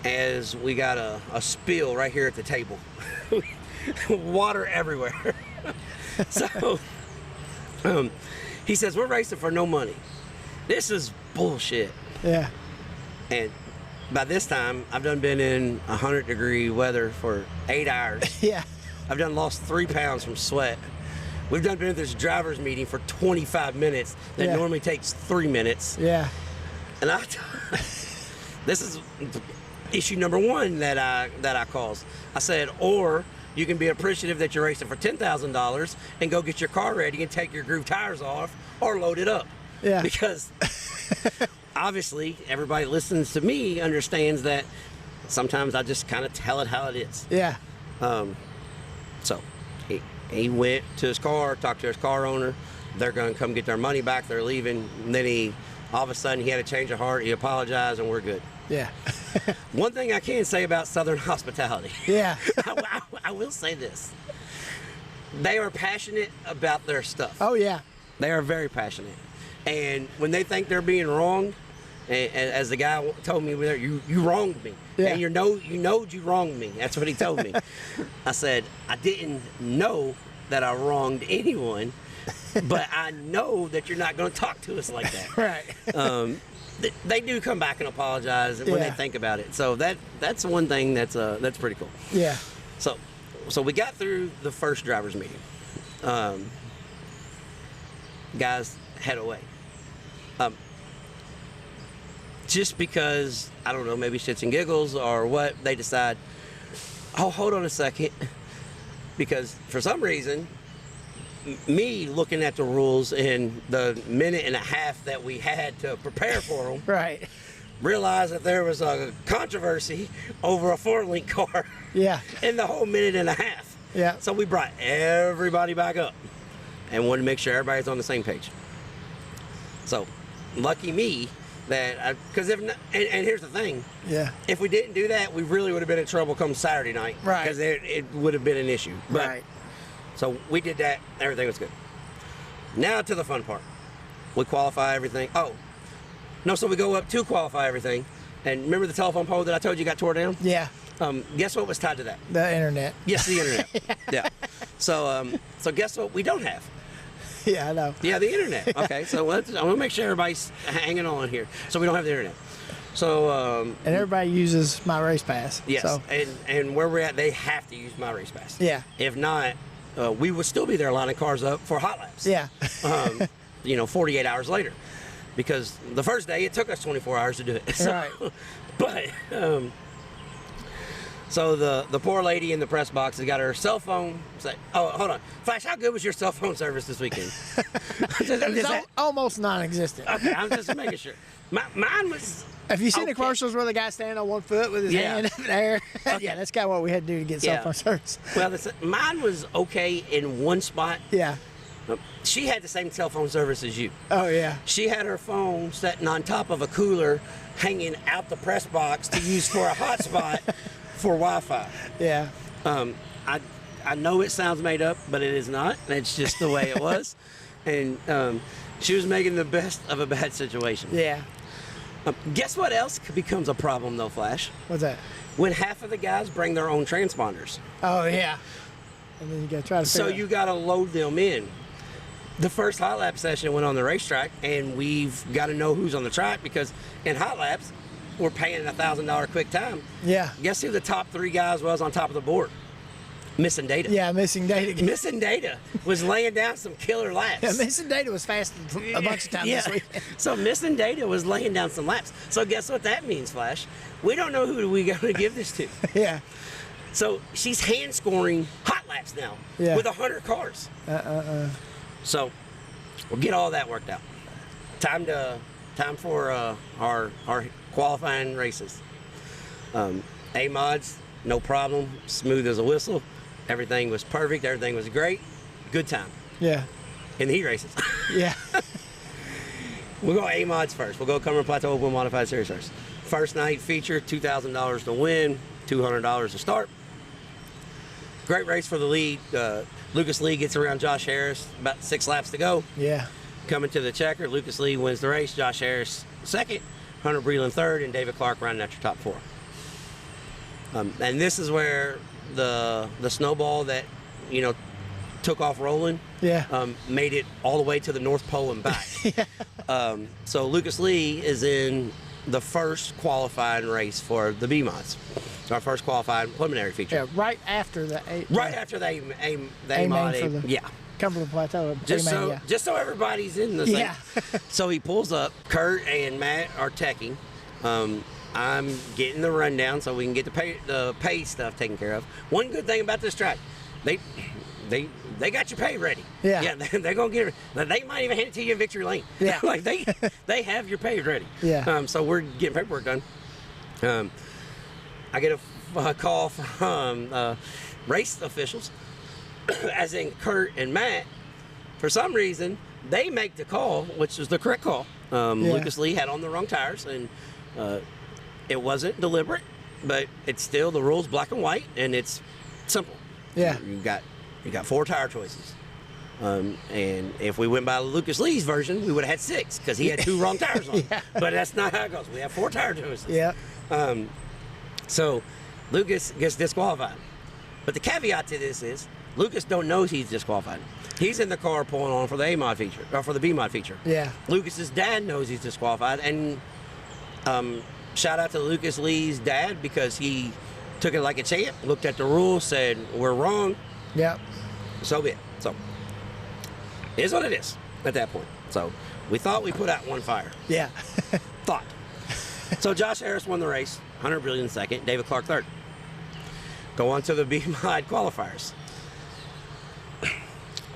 Speaker 1: As we got a spill right here at the table. Water everywhere. So he says, we're racing for no money. This is bullshit.
Speaker 2: Yeah.
Speaker 1: And by this time, I've done been in 100-degree weather for 8 hours.
Speaker 2: Yeah.
Speaker 1: I've done lost 3 pounds from sweat. We've done been at this driver's meeting for 25 minutes that
Speaker 2: Yeah.
Speaker 1: normally takes 3 minutes.
Speaker 2: Yeah.
Speaker 1: And this is issue number 1 that I caused. I said, or you can be appreciative that you're racing for $10,000 and go get your car ready and take your groove tires off or load it up.
Speaker 2: Yeah.
Speaker 1: Because obviously everybody that listens to me understands that sometimes I just kind of tell it how it is.
Speaker 2: Yeah.
Speaker 1: So he went to his car, talked to his car owner. They're going to come get their money back. They're leaving. And then all of a sudden he had a change of heart. He apologized and we're good.
Speaker 2: Yeah.
Speaker 1: One thing I can say about Southern hospitality.
Speaker 2: Yeah.
Speaker 1: I will say this. They are passionate about their stuff.
Speaker 2: Oh, yeah.
Speaker 1: They are very passionate. And when they think they're being wronged, and as the guy told me, you wronged me.
Speaker 2: Yeah.
Speaker 1: And you know you wronged me. That's what he told me. I said, I didn't know that I wronged anyone, but I know that you're not going to talk to us like that.
Speaker 2: Right.
Speaker 1: They do come back and apologize when they
Speaker 2: Yeah.
Speaker 1: think about it. So that's one thing that's pretty cool.
Speaker 2: Yeah.
Speaker 1: So we got through the first driver's meeting. Guys head away. Just because, I don't know, maybe shits and giggles or what, they decide, oh, hold on a second. Because for some reason, me looking at the rules in the minute and a half that we had to prepare for them,
Speaker 2: Right.
Speaker 1: realized that there was a controversy over a 4-link car
Speaker 2: Yeah.
Speaker 1: in the whole minute and a half.
Speaker 2: Yeah.
Speaker 1: So we brought everybody back up and wanted to make sure everybody's on the same page. So lucky me that, because if not, and here's the thing,
Speaker 2: Yeah.
Speaker 1: if we didn't do that, we really would have been in trouble come Saturday night.
Speaker 2: Right.
Speaker 1: Because it would have been an issue. But,
Speaker 2: Right.
Speaker 1: So we did that. Everything was good. Now to the fun part. We qualify everything. Oh, no, so we go up to qualify everything. And remember the telephone pole that I told you got tore down?
Speaker 2: Yeah.
Speaker 1: Guess what was tied to that?
Speaker 2: The internet.
Speaker 1: Yes, the internet. Yeah. So guess what we don't have?
Speaker 2: Yeah, I know.
Speaker 1: Yeah, the internet. Okay, so I'm going to make sure everybody's hanging on here. So we don't have the internet. So
Speaker 2: And everybody uses my race pass.
Speaker 1: yes,
Speaker 2: So,
Speaker 1: and where we're at, they have to use my race pass.
Speaker 2: yeah.
Speaker 1: If not, we would still be there lining cars up for hot laps.
Speaker 2: Yeah.
Speaker 1: 48 hours later, because the first day it took us 24 hours to do it. So,
Speaker 2: Right.
Speaker 1: But so the poor lady in the press box has got her cell phone. Say, oh, hold on, Flash, how good was your cell phone service this weekend?
Speaker 2: It's almost non-existent.
Speaker 1: Okay, I'm just making sure. Mine was.
Speaker 2: Have you seen
Speaker 1: Okay.
Speaker 2: the commercials where the guy's standing on one foot with his
Speaker 1: Yeah.
Speaker 2: hand in the air? Yeah, that's kind of what we had to do to get
Speaker 1: Yeah.
Speaker 2: cell phone service.
Speaker 1: Well, mine was okay in one spot.
Speaker 2: Yeah.
Speaker 1: She had the same cell phone service as you.
Speaker 2: Oh, yeah.
Speaker 1: She had her phone sitting on top of a cooler, hanging out the press box to use for a hotspot for Wi-Fi.
Speaker 2: Yeah.
Speaker 1: I know it sounds made up, but it is not. It's just the way it was. And she was making the best of a bad situation.
Speaker 2: Yeah.
Speaker 1: Guess what else becomes a problem, though, Flash?
Speaker 2: What's that?
Speaker 1: When half of the guys bring their own transponders.
Speaker 2: Oh, yeah. And then you got to try to
Speaker 1: So
Speaker 2: figure
Speaker 1: you got to load them in. The first hot lap session went on the racetrack, and we've got to know who's on the track, because in hot laps, we're paying $1,000 quick time.
Speaker 2: Yeah.
Speaker 1: Guess who the top 3 guys was on top of the board? Missing Data.
Speaker 2: Yeah, missing data.
Speaker 1: Missing Data was laying down some killer laps.
Speaker 2: Yeah, missing data was fast a bunch of times
Speaker 1: Yeah.
Speaker 2: this week.
Speaker 1: So Missing Data was laying down some laps. So guess what that means, Flash? We don't know who we got to give this to.
Speaker 2: Yeah.
Speaker 1: So she's hand scoring hot laps now
Speaker 2: Yeah.
Speaker 1: with 100 cars. So we'll get all that worked out. Time for our qualifying races. A mods, no problem, smooth as a whistle. Everything was perfect. Everything was great. Good time
Speaker 2: Yeah.
Speaker 1: in the heat races.
Speaker 2: Yeah.
Speaker 1: We'll go A mods first. We'll go Cumberland Plateau Open Modified Series first. First night feature, $2,000 to win, $200 to start. Great race for the lead. Lucas Lee gets around Josh Harris, about 6 laps to go.
Speaker 2: Yeah.
Speaker 1: Coming to the checker, Lucas Lee wins the race, Josh Harris second, Hunter Breland third, and David Clark rounding out your top 4. And this is where the snowball that, took off rolling, made it all the way to the North Pole and back. So Lucas Lee is in the first qualifying race for the B mods. Our first qualifying preliminary feature.
Speaker 2: Yeah, right after the
Speaker 1: A mod.
Speaker 2: for the
Speaker 1: Yeah.
Speaker 2: Cumberland Plateau.
Speaker 1: Just
Speaker 2: yeah.
Speaker 1: so everybody's in the same.
Speaker 2: Yeah.
Speaker 1: So he pulls up. Kurt and Matt are teching. I'm getting the rundown so we can get the pay stuff taken care of. One good thing about this track, they got your pay ready.
Speaker 2: Yeah.
Speaker 1: They're gonna get it. They might even hand it to you in victory lane.
Speaker 2: Yeah.
Speaker 1: Like they have your pay ready.
Speaker 2: Yeah.
Speaker 1: So we're getting paperwork done. I get a call from race officials, as in Kurt and Matt. For some reason, they make the call, which is the correct call. Lucas Lee had on the wrong tires, and it wasn't deliberate, but it's still the rules, black and white, and it's simple.
Speaker 2: Yeah.
Speaker 1: You got 4 tire choices. And if we went by Lucas Lee's version, we would have had 6 because he had 2 wrong tires on.
Speaker 2: Yeah.
Speaker 1: But that's not how it goes. We have 4 tire choices.
Speaker 2: Yeah.
Speaker 1: So Lucas gets disqualified. But the caveat to this is Lucas don't know he's disqualified. He's in the car pulling on for the A mod feature, or for the B mod feature.
Speaker 2: Yeah.
Speaker 1: Lucas's dad knows he's disqualified, and shout out to Lucas Lee's dad because he took it like a champ, looked at the rules, said we're wrong.
Speaker 2: Yeah.
Speaker 1: So be it. So it is what it is at that point. So we thought we put out one fire.
Speaker 2: Yeah.
Speaker 1: Thought. So Josh Harris won the race, Hunter Brilliant second, David Clark third. Go on to the B mod qualifiers.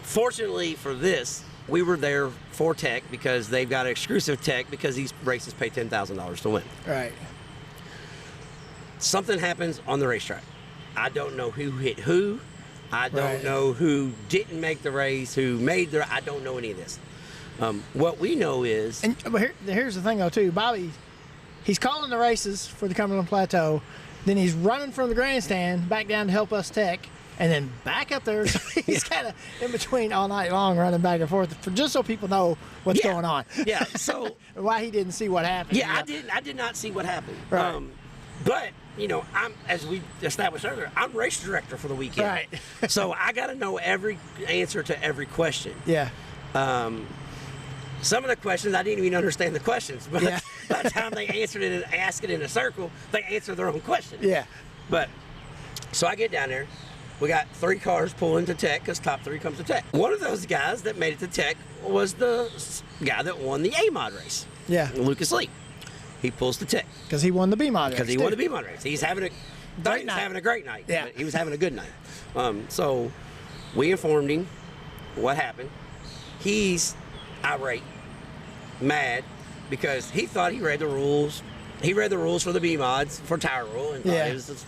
Speaker 1: Fortunately for this, we were there for tech because they've got exclusive tech because these races pay $10,000 to win.
Speaker 2: Right.
Speaker 1: Something happens on the racetrack. I don't know who hit who. I don't know who didn't make the race, who made the. I don't know any of this. What we know is.
Speaker 2: But here's the thing, though, too. Bobby, he's calling the races for the Cumberland Plateau. Then he's running from the grandstand back down to help us tech. And then back up there. So he's kind of in between all night long running back and forth just so people know what's going on.
Speaker 1: Yeah. So.
Speaker 2: Why he didn't see what happened.
Speaker 1: Yeah, I did not see what happened.
Speaker 2: Right.
Speaker 1: But, you know, as we established earlier, I'm race director for the weekend.
Speaker 2: Right.
Speaker 1: So I got to know every answer to every question.
Speaker 2: Yeah.
Speaker 1: Some of the questions, I didn't even understand the questions. But by the time they answered it and asked it in a circle, they answered their own question.
Speaker 2: Yeah.
Speaker 1: But, so I get down there. We got 3 cars pulling to tech because top 3 comes to tech. One of those guys that made it to tech was the guy that won the A mod race.
Speaker 2: Yeah.
Speaker 1: Lucas Lee. He pulls to tech.
Speaker 2: Because he won the B mod race.
Speaker 1: Because he won the B mod race. He's having a great night.
Speaker 2: Yeah.
Speaker 1: But he was having a good night. So we informed him what happened. He's irate, mad, because he thought he read the rules. He read the rules for the B mods for tire rule and thought it was just,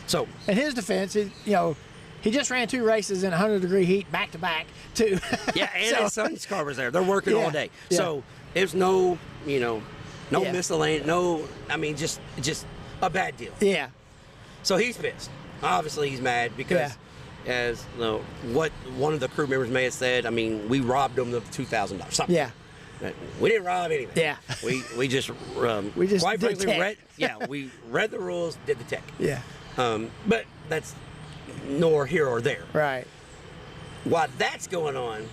Speaker 1: so.
Speaker 2: In his defense, he just ran 2 races in 100-degree heat back to back too.
Speaker 1: Yeah, and his son's car was there. They're working all day.
Speaker 2: Yeah.
Speaker 1: So there's no miscellaneous, just a bad deal.
Speaker 2: Yeah.
Speaker 1: So he's pissed. Obviously he's mad because as what one of the crew members may have said, we robbed them of $2,000. Something.
Speaker 2: Yeah.
Speaker 1: We didn't rob anything.
Speaker 2: Yeah.
Speaker 1: We just quite
Speaker 2: did
Speaker 1: frankly
Speaker 2: tech.
Speaker 1: we read the rules, did the tech.
Speaker 2: Yeah.
Speaker 1: But that's nor here or there.
Speaker 2: Right.
Speaker 1: While that's going on,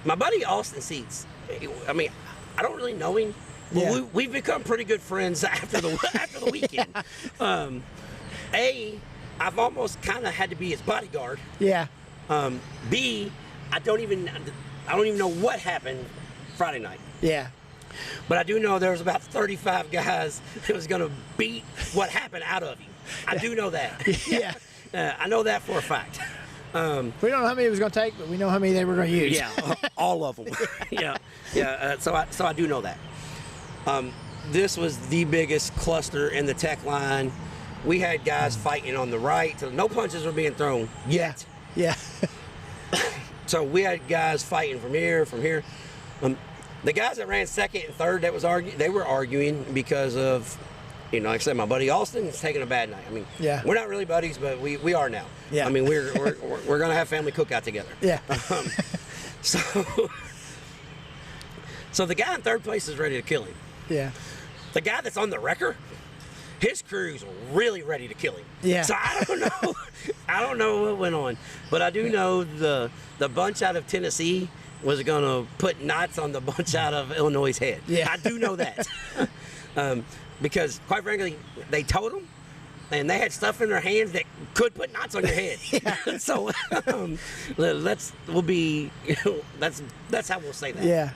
Speaker 1: my buddy Austin Seats, I don't really know him.
Speaker 2: Yeah.
Speaker 1: We've become pretty good friends after the weekend. I've almost kind of had to be his bodyguard.
Speaker 2: Yeah.
Speaker 1: B, I don't even know what happened Friday night.
Speaker 2: Yeah.
Speaker 1: But I do know there was about 35 guys that was going to beat what happened out of him. I do know that.
Speaker 2: Yeah.
Speaker 1: I know that for a fact.
Speaker 2: We don't know how many he was going to take, but we know how many they were going to use.
Speaker 1: Yeah, all of them. So I do know that. This was the biggest cluster in the tech line. We had guys fighting on the right. So no punches were being thrown yet.
Speaker 2: Yeah.
Speaker 1: So we had guys fighting from here. The guys that ran second and third they were arguing because of, like I said, my buddy Austin is taking a bad night. We're not really buddies, but we are now.
Speaker 2: Yeah.
Speaker 1: We're gonna have family cookout together.
Speaker 2: Yeah.
Speaker 1: So the guy in third place is ready to kill him.
Speaker 2: Yeah.
Speaker 1: The guy that's on the wrecker, his crew's really ready to kill him.
Speaker 2: Yeah.
Speaker 1: So I don't know what went on, but I do know the bunch out of Tennessee was going to put knots on the bunch out of Illinois' head.
Speaker 2: Yeah.
Speaker 1: I do know that. Because, quite frankly, they towed them, and they had stuff in their hands that could put knots on your head. So that's how we'll say that.
Speaker 2: Yeah.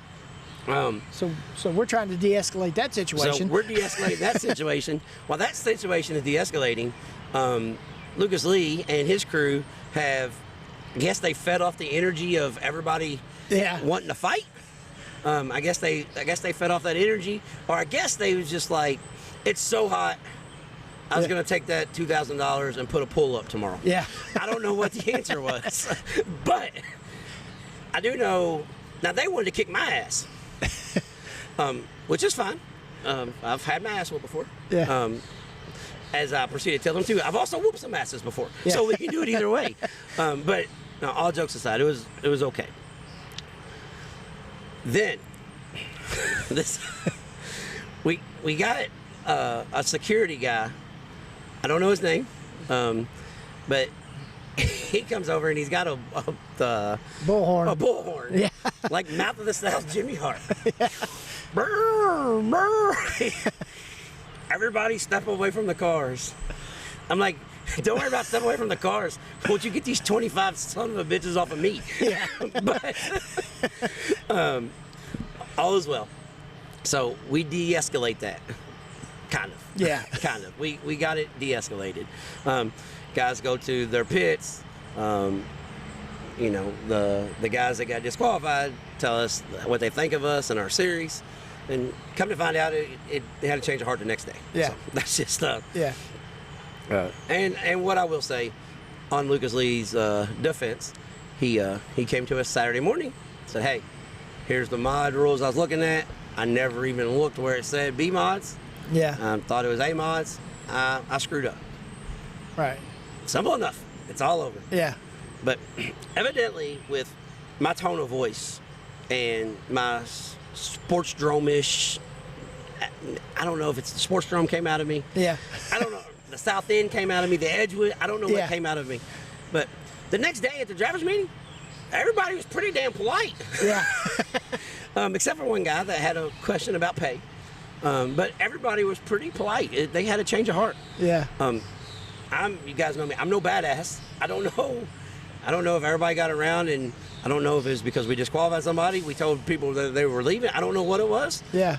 Speaker 1: So
Speaker 2: we're trying to de-escalate that situation.
Speaker 1: we're de-escalating that situation. While that situation is de-escalating, Lucas Lee and his crew have, I guess they fed off the energy of everybody wanting to fight. I guess they fed off that energy, or I guess they was just like, it's so hot, I was going to take that $2,000 and put a pull up tomorrow.
Speaker 2: Yeah.
Speaker 1: I don't know what the answer was, but I do know, now they wanted to kick my ass, which is fine. I've had my ass whooped before.
Speaker 2: Yeah.
Speaker 1: As I proceeded to tell them to. I've also whooped some asses before, so we can do it either way. But no, all jokes aside, it was okay. Then we got a security guy. I don't know his name, but he comes over and he's got a
Speaker 2: bullhorn.
Speaker 1: A bullhorn.
Speaker 2: Yeah.
Speaker 1: Like Mouth of the South Jimmy Hart.
Speaker 2: Yeah.
Speaker 1: Brr, brr. Everybody step away from the cars. I'm like, don't worry about stepping away from the cars. Won't you get these 25 son of a bitches off of me?
Speaker 2: Yeah.
Speaker 1: But all is well. So we de-escalate that. Kind of.
Speaker 2: Yeah.
Speaker 1: Kind of. We got it de-escalated. Guys go to their pits. You know, the guys that got disqualified tell us what they think of us and our series. And come to find out, it had a change of heart the next day.
Speaker 2: Yeah.
Speaker 1: So that's just
Speaker 2: Yeah.
Speaker 1: And what I will say on Lucas Lee's defense, he came to us Saturday morning, said, hey, here's the mod rules I was looking at. I never even looked where it said B mods.
Speaker 2: Yeah.
Speaker 1: Thought it was A mods. I screwed up.
Speaker 2: Right.
Speaker 1: Simple enough. It's all over.
Speaker 2: Yeah.
Speaker 1: But evidently, with my tone of voice and my sports drome-ish, I don't know if it's the sports drome came out of me.
Speaker 2: Yeah.
Speaker 1: I don't know. The South End came out of me. The Edgewood. I don't know what came out of me. But the next day at the drivers' meeting, everybody was pretty damn polite.
Speaker 2: Yeah.
Speaker 1: Except for one guy that had a question about pay. But everybody was pretty polite. They had a change of heart.
Speaker 2: Yeah.
Speaker 1: You guys know me. I'm no badass. I don't know if everybody got around, and I don't know if it was because we disqualified somebody. We told people that they were leaving. I don't know what it was.
Speaker 2: Yeah.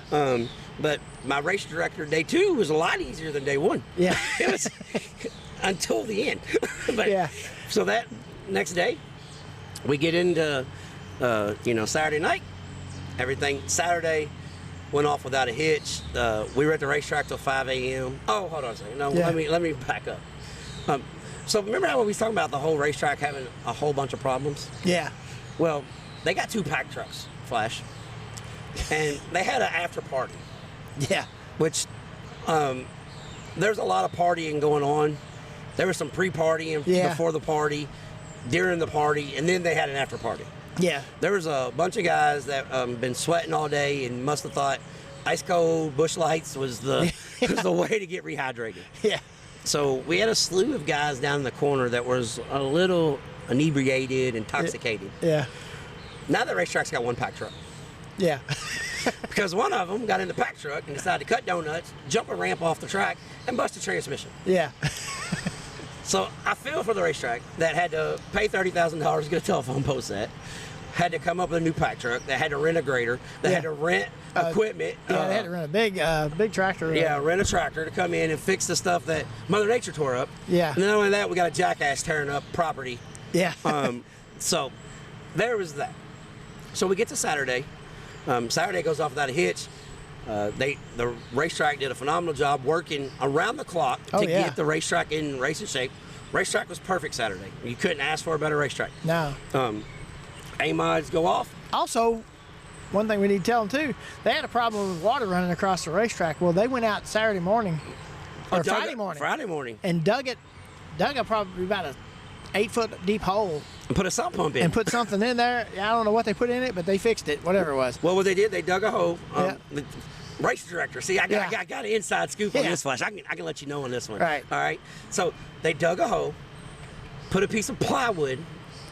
Speaker 1: But my race director day 2 was a lot easier than day 1.
Speaker 2: Yeah.
Speaker 1: It was until the end. But,
Speaker 2: yeah.
Speaker 1: So that next day, we get into Saturday night. Everything Saturday went off without a hitch. We were at the racetrack till 5 a.m. Oh, hold on a second. No, let me back up. So remember how we was talking about the whole racetrack having a whole bunch of problems?
Speaker 2: Yeah.
Speaker 1: Well, they got 2 pack trucks, Flash, and they had an after party.
Speaker 2: Yeah.
Speaker 1: Which there's a lot of partying going on. There was some pre-partying before the party, during the party, and then they had an after party.
Speaker 2: Yeah.
Speaker 1: There was a bunch of guys that been sweating all day and must have thought ice cold Busch Lights was the way to get rehydrated.
Speaker 2: Yeah.
Speaker 1: So we had a slew of guys down in the corner that was a little inebriated, intoxicated.
Speaker 2: Yeah.
Speaker 1: Now the racetrack's got 1 pack truck.
Speaker 2: Yeah.
Speaker 1: Because one of them got in the pack truck and decided to cut donuts, jump a ramp off the track, and bust a transmission.
Speaker 2: Yeah.
Speaker 1: So I feel for the racetrack that had to pay $30,000 to get a telephone pole set, had to come up with a new pack truck, that had to rent a grader, that had to rent equipment.
Speaker 2: Yeah, they had to rent a big tractor.
Speaker 1: Rent a tractor to come in and fix the stuff that Mother Nature tore up.
Speaker 2: Yeah.
Speaker 1: And not only that, we got a jackass tearing up property.
Speaker 2: Yeah.
Speaker 1: So there was that. So we get to Saturday. Saturday goes off without a hitch. The racetrack did a phenomenal job working around the clock to get the racetrack in racing shape. Racetrack was perfect Saturday. You couldn't ask for a better racetrack.
Speaker 2: No.
Speaker 1: A-mods go off.
Speaker 2: Also, one thing we need to tell them too, they had a problem with water running across the racetrack. Well, they went out Saturday morning, or Friday morning, and dug a probably about a 8-foot deep hole.
Speaker 1: And put a sump pump in.
Speaker 2: And put something in there. I don't know what they put in it, but they fixed it, whatever it was.
Speaker 1: Well, what they did, they dug a hole. The race director, see, I got an inside scoop on this, Flash. I can let you know on this one.
Speaker 2: Right.
Speaker 1: All right. So they dug a hole, put a piece of plywood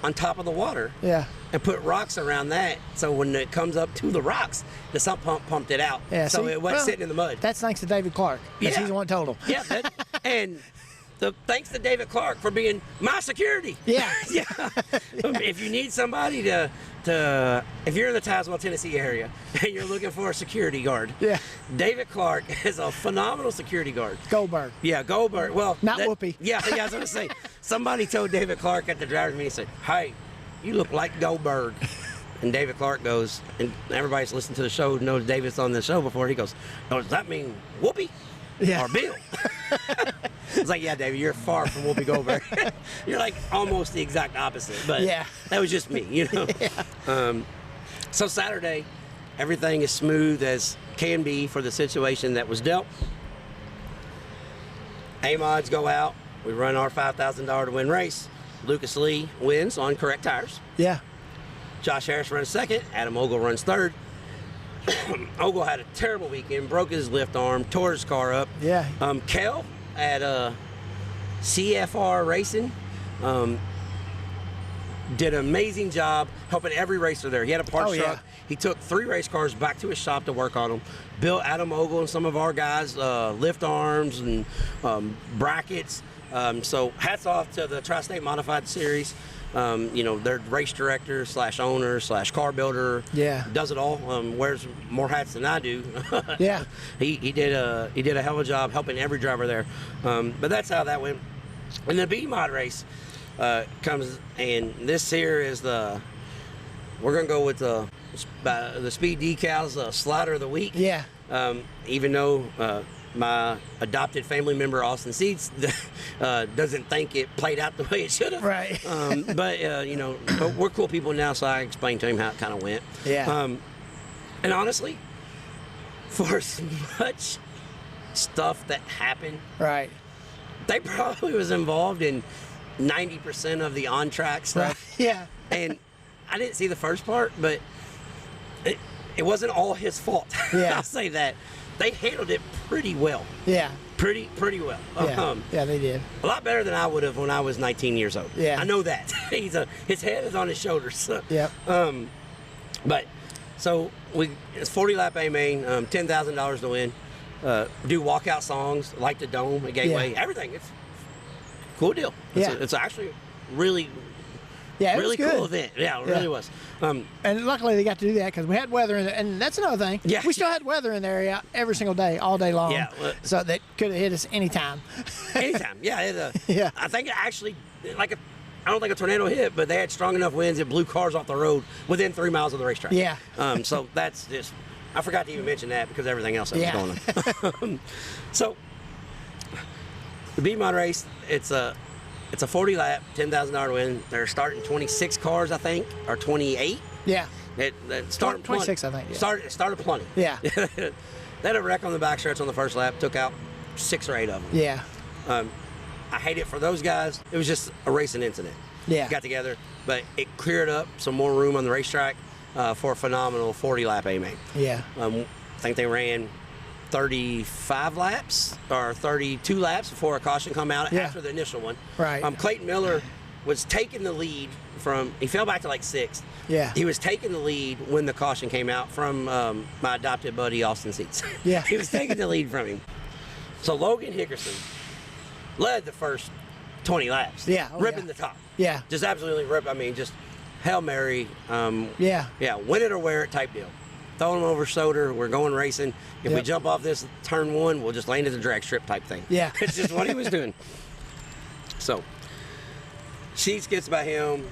Speaker 1: on top of the water.
Speaker 2: Yeah.
Speaker 1: And put rocks around that, so when it comes up to the rocks, the sump pump pumped it out.
Speaker 2: Yeah,
Speaker 1: so it wasn't sitting in the mud.
Speaker 2: That's thanks to David Clark. He's the one told him.
Speaker 1: Yeah, and thanks to David Clark for being my security.
Speaker 2: Yeah.
Speaker 1: Yeah. If you need somebody to if you're in the Tazewell, Tennessee area and you're looking for a security guard,
Speaker 2: Yeah.
Speaker 1: David Clark is a phenomenal security guard.
Speaker 2: Goldberg.
Speaker 1: Yeah, Goldberg. Well,
Speaker 2: not Whoopi.
Speaker 1: Yeah, I was gonna say somebody told David Clark at the driver's meeting, said, "Hey, you look like Goldberg." And David Clark goes, and everybody's listened to the show knows David's on the show before. He goes, "Oh, does that mean Whoopi or Bill?" It's like, yeah, David, you're far from Whoopi Goldberg. You're like almost the exact opposite. But that was just me, you know. Yeah. So Saturday, everything is smooth as can be for the situation that was dealt. A-mods go out. We run our $5,000 to win race. Lucas Lee wins on correct tires.
Speaker 2: Yeah.
Speaker 1: Josh Harris runs second. Adam Ogle runs third. Ogle had a terrible weekend, broke his lift arm, tore his car up.
Speaker 2: Yeah.
Speaker 1: Kel at CFR Racing did an amazing job helping every racer there. He had a parts truck. He took 3 race cars back to his shop to work on them. Built Adam Ogle and some of our guys lift arms and brackets. So hats off to the Tri-State Modified Series. You know, their race director / owner / car builder.
Speaker 2: Yeah.
Speaker 1: Does it all. Wears more hats than I do.
Speaker 2: Yeah.
Speaker 1: He did a hell of a job helping every driver there. But that's how that went. And the B-Mod race comes, and this here is we're gonna go with the Speed Decals Slider of the Week.
Speaker 2: Yeah.
Speaker 1: Even though my adopted family member Austin Seeds doesn't think it played out the way it should have.
Speaker 2: Right.
Speaker 1: But you know, but we're cool people now, so I explained to him how it kind of went.
Speaker 2: Yeah.
Speaker 1: And honestly, for as much stuff that happened,
Speaker 2: Right.
Speaker 1: they probably was involved in 90% of the on-track stuff.
Speaker 2: Right. Yeah.
Speaker 1: And I didn't see the first part, but it wasn't all his fault.
Speaker 2: Yeah.
Speaker 1: I'll say that. They handled it pretty well.
Speaker 2: Yeah.
Speaker 1: Pretty well.
Speaker 2: Yeah. Yeah, they did.
Speaker 1: A lot better than I would have when I was 19 years old.
Speaker 2: Yeah.
Speaker 1: I know that. His head is on his shoulders.
Speaker 2: Yep.
Speaker 1: But so it's 40 lap A main, $10,000 to win. Do walkout songs like the Dome at Gateway.
Speaker 2: Yeah.
Speaker 1: Everything. It's a cool deal. It's actually really.
Speaker 2: Yeah,
Speaker 1: really
Speaker 2: it was good.
Speaker 1: cool event. Yeah, it really was.
Speaker 2: And luckily they got to do that because we had weather in there, and that's another thing.
Speaker 1: Yeah.
Speaker 2: We still had weather in the area every single day, all day long.
Speaker 1: Yeah.
Speaker 2: So that could have hit us anytime.
Speaker 1: Anytime. Yeah.
Speaker 2: Yeah.
Speaker 1: I think it actually, I don't think a tornado hit, but they had strong enough winds it blew cars off the road within 3 miles of the racetrack.
Speaker 2: Yeah.
Speaker 1: So that's just, I forgot to even mention that because everything else that was going on. So the B-Mod race, it's a 40 lap, $10,000 win. They're starting 26 cars, I think, or 28.
Speaker 2: Yeah.
Speaker 1: It started
Speaker 2: 26, I think. Yeah.
Speaker 1: Started plenty.
Speaker 2: Yeah.
Speaker 1: They had a wreck on the backstretch on the first lap, took out 6 or 8 of them.
Speaker 2: Yeah.
Speaker 1: I hate it for those guys. It was just a racing incident.
Speaker 2: Yeah.
Speaker 1: Got together, but it cleared up some more room on the racetrack for a phenomenal 40 lap A main.
Speaker 2: Yeah.
Speaker 1: I think they ran 35 laps or 32 laps before a caution come out after the initial one.
Speaker 2: Right.
Speaker 1: Clayton Miller was taking the lead he fell back to like 6th.
Speaker 2: Yeah.
Speaker 1: He was taking the lead when the caution came out from my adopted buddy Austin Seats.
Speaker 2: Yeah.
Speaker 1: He was taking the lead from him. So Logan Hickerson led the first 20 laps.
Speaker 2: Yeah.
Speaker 1: Ripping the top.
Speaker 2: Yeah.
Speaker 1: Just absolutely rip. I mean, just Hail Mary.
Speaker 2: Yeah.
Speaker 1: Yeah, win it or wear it type deal. Throwing them over shoulder, we're going racing. If we jump off this turn 1, we'll just land at the drag strip type thing.
Speaker 2: Yeah.
Speaker 1: It's just what he was doing. So, Sheets gets by him.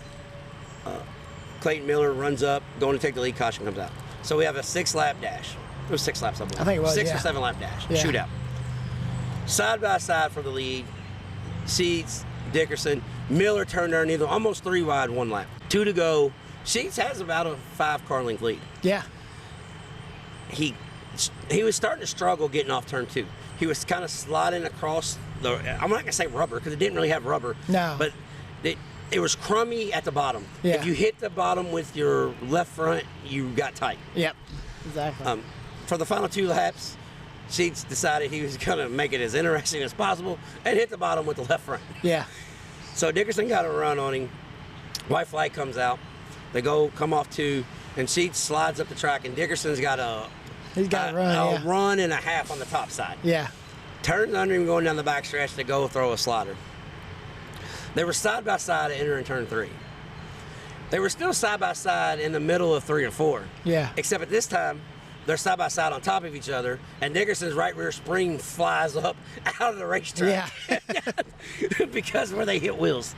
Speaker 1: Clayton Miller runs up, going to take the lead, caution comes out. So we have a 6-lap dash. It was 6 laps, I believe.
Speaker 2: I think it was,
Speaker 1: 6 or 7 lap dash, shootout. Side by side for the lead. Sheets, Dickerson, Miller turned underneath, almost 3 wide, 1 lap. 2 to go. Sheets has about a 5-car length lead.
Speaker 2: Yeah.
Speaker 1: He was starting to struggle getting off turn 2. He was kind of sliding across I'm not going to say rubber because it didn't really have rubber.
Speaker 2: No.
Speaker 1: But it was crummy at the bottom.
Speaker 2: Yeah.
Speaker 1: If you hit the bottom with your left front, you got tight.
Speaker 2: Yep. Exactly.
Speaker 1: For the final 2 laps, Sheets decided he was going to make it as interesting as possible and hit the bottom with the left front.
Speaker 2: Yeah.
Speaker 1: So Dickerson got a run on him. White flag comes out. They come off 2, and Sheets slides up the track, and Dickerson's got a run and a half on the top side.
Speaker 2: Yeah.
Speaker 1: Turns under him going down the back stretch to go throw a slider. They were side by side entering turn 3. They were still side by side in the middle of 3 and 4.
Speaker 2: Yeah.
Speaker 1: Except at this time, they're side by side on top of each other, and Dickerson's right rear spring flies up out of the racetrack.
Speaker 2: Yeah.
Speaker 1: Because where they hit wheels.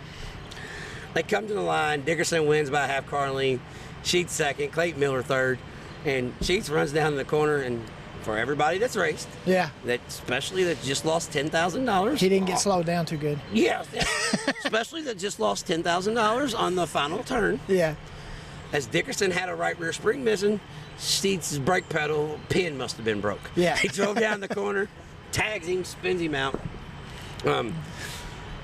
Speaker 1: They come to the line. Dickerson wins by a half car length. Sheets second. Clayton Miller third. And Sheets runs down the corner, and for everybody that's raced, especially that just lost $10,000.
Speaker 2: He didn't get slowed down too good.
Speaker 1: Yeah, especially that just lost $10,000 on the final turn.
Speaker 2: Yeah.
Speaker 1: As Dickerson had a right rear spring missing, Sheets' brake pedal pin must have been broke.
Speaker 2: Yeah.
Speaker 1: He drove down the corner, tags him, spins him out.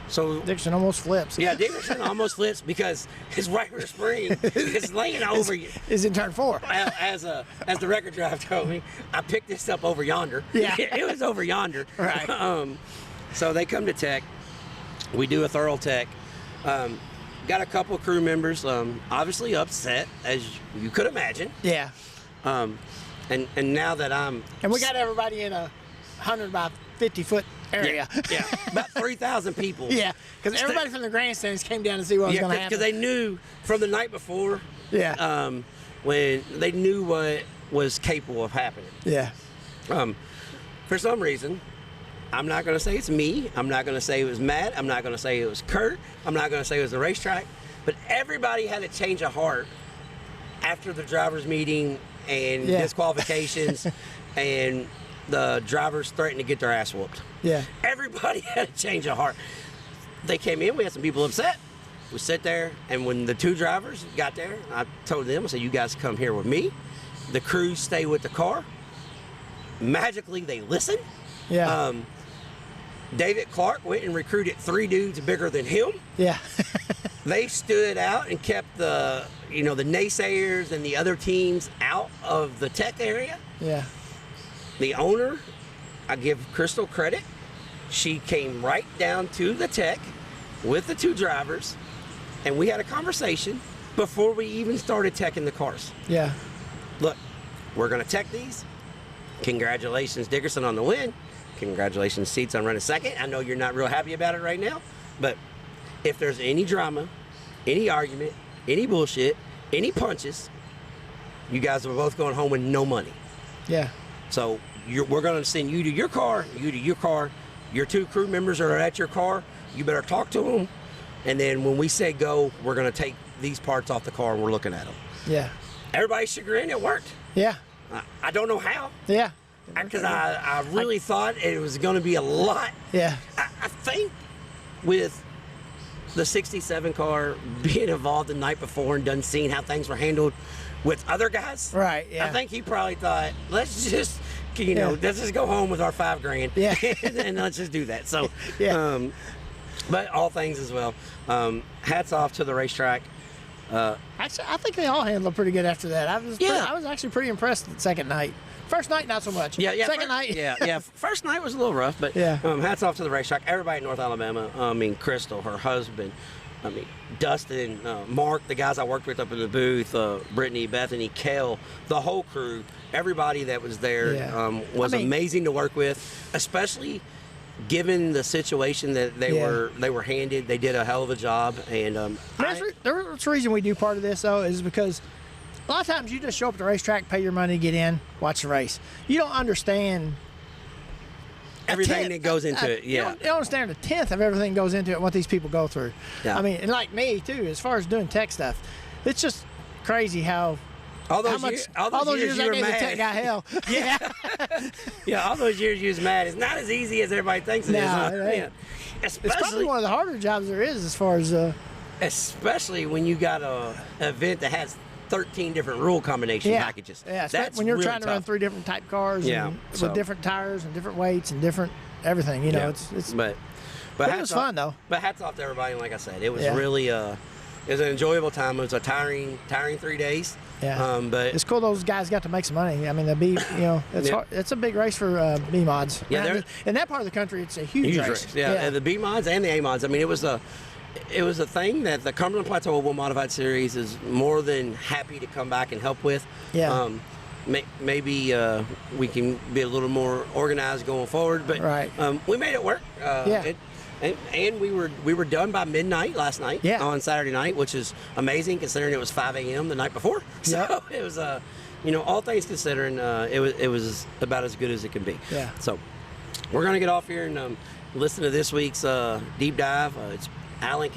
Speaker 1: So
Speaker 2: Dickerson almost flips.
Speaker 1: Yeah, Dickerson almost flips because his right rear spring is laying over you.
Speaker 2: Is in turn 4.
Speaker 1: As the record drive told me, I picked this up over yonder.
Speaker 2: Yeah.
Speaker 1: It was over yonder.
Speaker 2: Right.
Speaker 1: So they come to tech. We do a thorough tech. Got a couple of crew members obviously upset, as you could imagine.
Speaker 2: Yeah.
Speaker 1: And now that I'm...
Speaker 2: And we got everybody in a 100 by 50 foot area.
Speaker 1: Yeah. About 3,000 people.
Speaker 2: Yeah, because everybody from the grandstands came down to see what was going to happen.
Speaker 1: Because they knew from the night before, when they knew what was capable of happening.
Speaker 2: Yeah.
Speaker 1: For some reason, I'm not going to say it's me. I'm not going to say it was Matt. I'm not going to say it was Kurt. I'm not going to say it was the racetrack. But everybody had a change of heart after the drivers' meeting and disqualifications and the drivers threatened to get their ass whooped.
Speaker 2: Yeah.
Speaker 1: Everybody had a change of heart. They came in, we had some people upset. We sit there, and when the 2 drivers got there, I told them, I said, you guys come here with me. The crews stay with the car. Magically, they listened.
Speaker 2: Yeah.
Speaker 1: David Clark went and recruited 3 dudes bigger than him.
Speaker 2: Yeah.
Speaker 1: They stood out and kept the naysayers and the other teams out of the tech area.
Speaker 2: Yeah.
Speaker 1: The owner, I give Crystal credit. She came right down to the tech with the 2 drivers, and we had a conversation before we even started teching the cars.
Speaker 2: Yeah.
Speaker 1: Look, we're going to tech these. Congratulations, Dickerson, on the win. Congratulations, Sheets, on running second. I know you're not real happy about it right now, but if there's any drama, any argument, any bullshit, any punches, you guys are both going home with no money.
Speaker 2: Yeah.
Speaker 1: So we're going to send you to your car, you to your car. Your 2 crew members are at your car. You better talk to them. And then when we say go, we're going to take these parts off the car and we're looking at them.
Speaker 2: Yeah.
Speaker 1: Everybody's chagrin, it worked.
Speaker 2: Yeah.
Speaker 1: I don't know how.
Speaker 2: Yeah.
Speaker 1: Because I really thought it was going to be a lot.
Speaker 2: Yeah.
Speaker 1: I think with the 67 car being involved the night before and done seeing how things were handled with other guys.
Speaker 2: Right, yeah.
Speaker 1: I think he probably thought, let's just, let's just go home with our $5,000.
Speaker 2: Yeah.
Speaker 1: And let's just do that. So,
Speaker 2: yeah.
Speaker 1: But all things as well. Hats off to the racetrack.
Speaker 2: Actually, I think they all handled pretty good after that. I was actually pretty impressed the second night. First night, not so much.
Speaker 1: Yeah.
Speaker 2: Second night.
Speaker 1: Yeah. First night was a little rough, but hats off to the racetrack. Everybody in North Alabama. Crystal, her husband. Dustin, Mark, the guys I worked with up in the booth, Brittany, Bethany, Kel, the whole crew, everybody that was there was amazing to work with, especially given the situation that they were handed. They did a hell of a job, and
Speaker 2: the reason we do part of this though is because a lot of times you just show up at the racetrack, pay your money, get in, watch the race. You don't understand
Speaker 1: everything that goes into it.
Speaker 2: You don't understand a tenth of everything that goes into it and what these people go through.
Speaker 1: Yeah.
Speaker 2: And like me too, as far as doing tech stuff, it's just crazy how
Speaker 1: all those years
Speaker 2: I gave the tech guy hell.
Speaker 1: Yeah, all those years you was mad. It's not as easy as everybody thinks it is.
Speaker 2: Huh? It's probably one of the harder jobs there is as far as
Speaker 1: especially when you got an event that has 13 different rule combination packages.
Speaker 2: Yeah,
Speaker 1: that's
Speaker 2: when you're
Speaker 1: really
Speaker 2: trying to run 3 different type cars with different tires and different weights and different everything. But it was fun though.
Speaker 1: But hats off to everybody. And like I said, it was really it was an enjoyable time. It was a tiring 3 days.
Speaker 2: Yeah.
Speaker 1: But
Speaker 2: it's cool those guys got to make some money. The B, it's hard. It's a big race for B mods.
Speaker 1: Yeah,
Speaker 2: in that part of the country, it's a huge race.
Speaker 1: Yeah, and the B mods and the A mods. It it was a thing that the Cumberland Plateau Oval Modified Series is more than happy to come back and help with.
Speaker 2: Yeah.
Speaker 1: Maybe we can be a little more organized going forward, but
Speaker 2: right.
Speaker 1: We made it work.
Speaker 2: Yeah.
Speaker 1: And we were done by midnight last night on Saturday night, which is amazing considering it was 5 a.m. the night before. So it was, all things considering, it was about as good as it can be.
Speaker 2: Yeah.
Speaker 1: So we're gonna get off here and listen to this week's deep dive. It's Allen,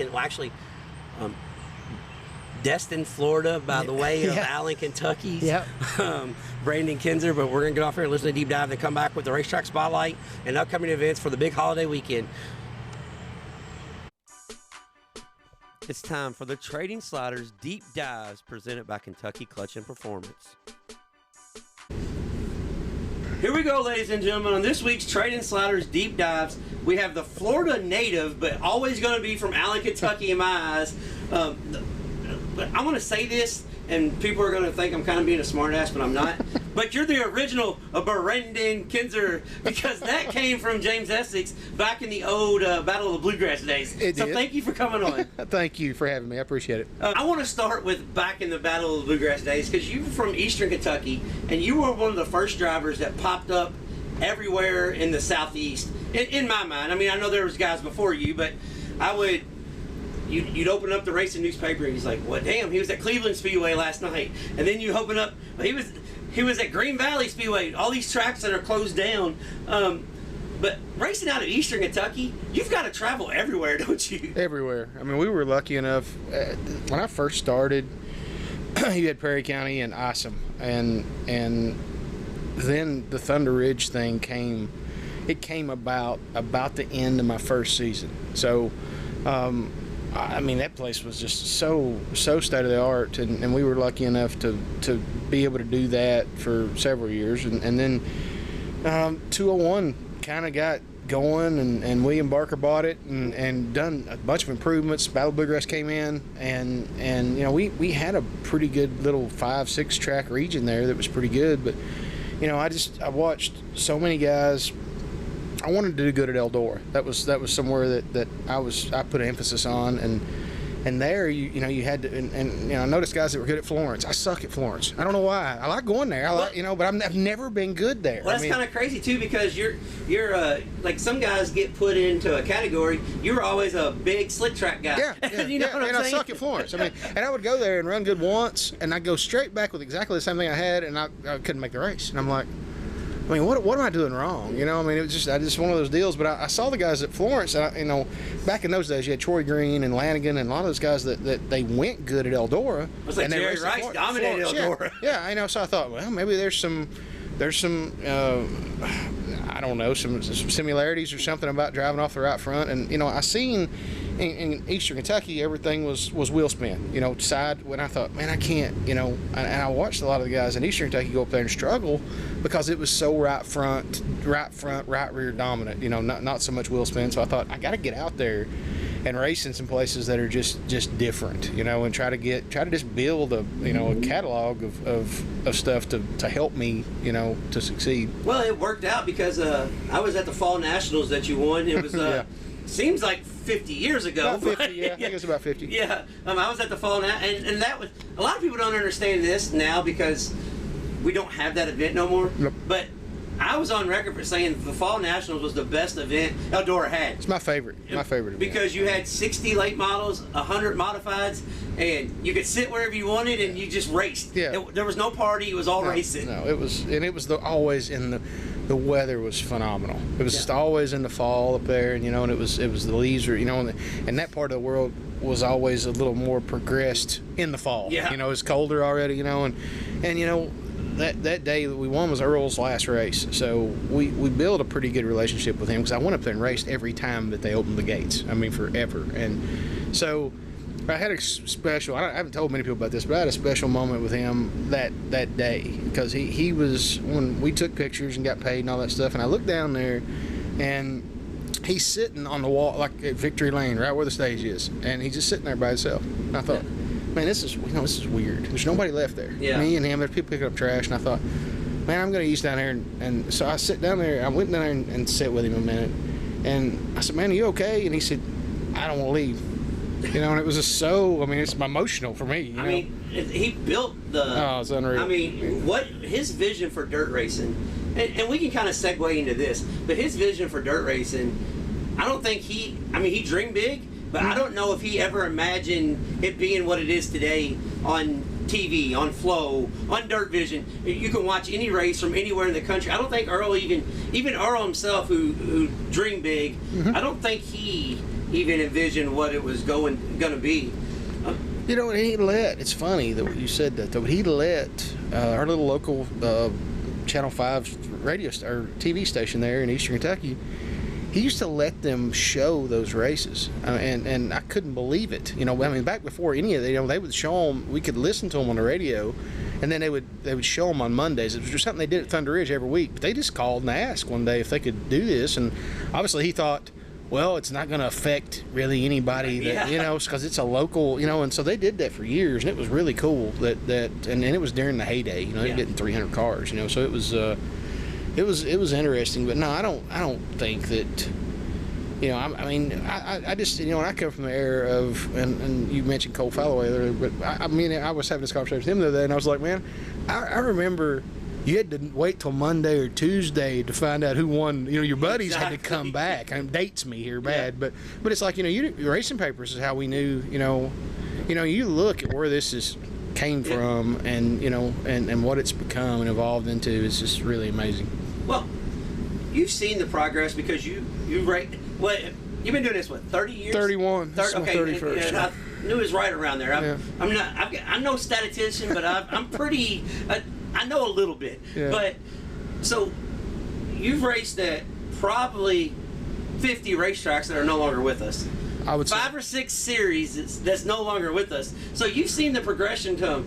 Speaker 1: Destin, Florida, by the way of Allen, Kentucky's Brandon Kinzer. But we're gonna get off here and listen to deep dive, and come back with the racetrack spotlight and upcoming events for the big holiday weekend. It's time for the Trading Sliders Deep Dives presented by Kentucky Clutch and Performance. Here we go, ladies and gentlemen. On this week's Trading Sliders Deep Dives, we have the Florida native, but always going to be from Allen, Kentucky in my eyes. But I want to say this, and people are going to think I'm kind of being a smartass, but I'm not. But you're the original Brandon Kinzer, because that came from James Essex back in the old Battle of the Bluegrass days. So thank you for coming on.
Speaker 3: Thank you for having me. I appreciate it.
Speaker 1: I want to start with back in the Battle of the Bluegrass days, because you were from Eastern Kentucky, and you were one of the first drivers that popped up everywhere in the Southeast. In my mind, I mean, I know there was guys before you, but you'd open up the racing newspaper and he's like, well, damn, he was at Cleveland Speedway last night. And then you open up, he was at Green Valley Speedway, all these tracks that are closed down. But racing out of Eastern Kentucky, you've got to travel everywhere, don't you?
Speaker 3: Everywhere. I mean, we were lucky enough. When I first started, you had Perry County and Isom. And then the Thunder Ridge thing came. It came about the end of my first season. So, I mean, that place was just so state of the art, and we were lucky enough to be able to do that for several years, and then 201 kind of got going, and William Barker bought it and done a bunch of improvements. Battle Bluegrass came in, and we had a pretty good little 5-6 track region there that was pretty good, but I watched so many guys. I wanted to do good at Eldora. That was somewhere that I put an emphasis on, and there you had to, and I noticed guys that were good at Florence. I suck at Florence. I don't know why. I like going there. But I've never been good there.
Speaker 1: Well, that's kind of crazy too, because you're like some guys get put into a category. You were always a big slick track guy.
Speaker 3: Yeah,
Speaker 1: you know what I'm saying?
Speaker 3: I suck at Florence. I mean, and I would go there and run good once, and I'd go straight back with exactly the same thing I had, and I couldn't make the race. And I'm like, I mean, what am I doing wrong? It was just one of those deals. But I saw the guys at Florence. Back in those days, you had Troy Green and Lanigan and a lot of those guys that they went good at Eldora.
Speaker 1: It was like Jerry Rice dominated Eldora.
Speaker 3: Yeah. So I thought, well, maybe there's some I don't know, some similarities or something about driving off the right front. And I seen in Eastern Kentucky everything was wheel spin, side. When I thought, man, I can't, and I watched a lot of the guys in Eastern Kentucky go up there and struggle because it was so right front, right rear dominant, not so much wheel spin. So I thought, I got to get out there and race in some places that are just different, and try to just build a catalog of stuff to help me, to succeed.
Speaker 1: Well, it worked out because I was at the Fall Nationals that you won. It was seems like 50 years ago.
Speaker 3: About 50, yeah. I think it was about 50.
Speaker 1: Yeah, I was at the Fall and that was, a lot of people don't understand this now because we don't have that event no more.
Speaker 3: Nope.
Speaker 1: But I was on record for saying the Fall Nationals was the best event Eldora had.
Speaker 3: It's my favorite. Event.
Speaker 1: Because you had 60 late models, 100 modifieds, and you could sit wherever you wanted, and you just raced.
Speaker 3: Yeah.
Speaker 1: There was no party. It was all racing.
Speaker 3: No, it was always in the weather was phenomenal. It was just always in the fall up there, and it was the leaves were, and that part of the world was always a little more progressed in the fall.
Speaker 1: Yeah.
Speaker 3: It's colder already, and that day that we won was Earl's last race, so we built a pretty good relationship with him because I went up there and raced every time that they opened the gates. I mean, forever. And so I had a special. I haven't told many people about this, but I had a special moment with him that day because he was, when we took pictures and got paid and all that stuff. And I looked down there, and he's sitting on the wall like at Victory Lane, right where the stage is, and he's just sitting there by himself. And I thought, man, this is weird. There's nobody left there.
Speaker 1: Yeah.
Speaker 3: Me and him. There's people picking up trash, and I thought, man, I'm going to ease down there. And so I sit down there. I went down there and sit with him a minute. And I said, man, are you okay? And he said, I don't want to leave. You know, and it was just so. I mean, it's emotional for me. You know?
Speaker 1: I mean, he built the.
Speaker 3: Oh, it's unreal.
Speaker 1: I mean, what his vision for dirt racing, and we can kind of segue into this, but his vision for dirt racing, I don't think he. I mean, he dreamed big, but I don't know if he ever imagined it being what it is today on TV, on Flow, on Dirt Vision. You can watch any race from anywhere in the country. I don't think Earl even Earl himself, who dreamed big, I don't think he even envisioned what it was going to be.
Speaker 3: You know, he let. It's funny that you said that, though. He let our little local Channel 5 radio or TV station there in Eastern Kentucky. He used to let them show those races, and I couldn't believe it. You know, I mean, back before any of that, you know, they would show them. We could listen to them on the radio, and then they would show them on Mondays. It was just something they did at Thunder Ridge every week. But they just called and asked one day if they could do this, and obviously he thought, well, it's not going to affect really anybody that, you know, because it's a local, you know, and so they did that for years, and it was really cool and it was during the heyday, you know, they're getting 300 cars, you know, so it was interesting. But no, I don't think that, you know, I mean, I just, you know, when I come from the era of, and you mentioned Cole Falloway earlier, but I mean, I was having this conversation with him the other day, and I was like, man, I remember you had to wait till Monday or Tuesday to find out who won. You know, your buddies had to come back. And dates me here bad, but it's like, you know, your racing papers is how we knew. You know, you look at where this came from, and you know, and what it's become and evolved into is just really amazing.
Speaker 1: Well, you've seen the progress because you rate. What you've been doing this 30 years?
Speaker 3: 31.
Speaker 1: Okay,
Speaker 3: 31st.
Speaker 1: and I knew it was right around there. I'm no statistician, but I'm pretty. I know a little bit, but so you've raced at probably 50 racetracks that are no longer with us.
Speaker 3: I would say
Speaker 1: 5 or 6 series that's no longer with us. So you've seen the progression to,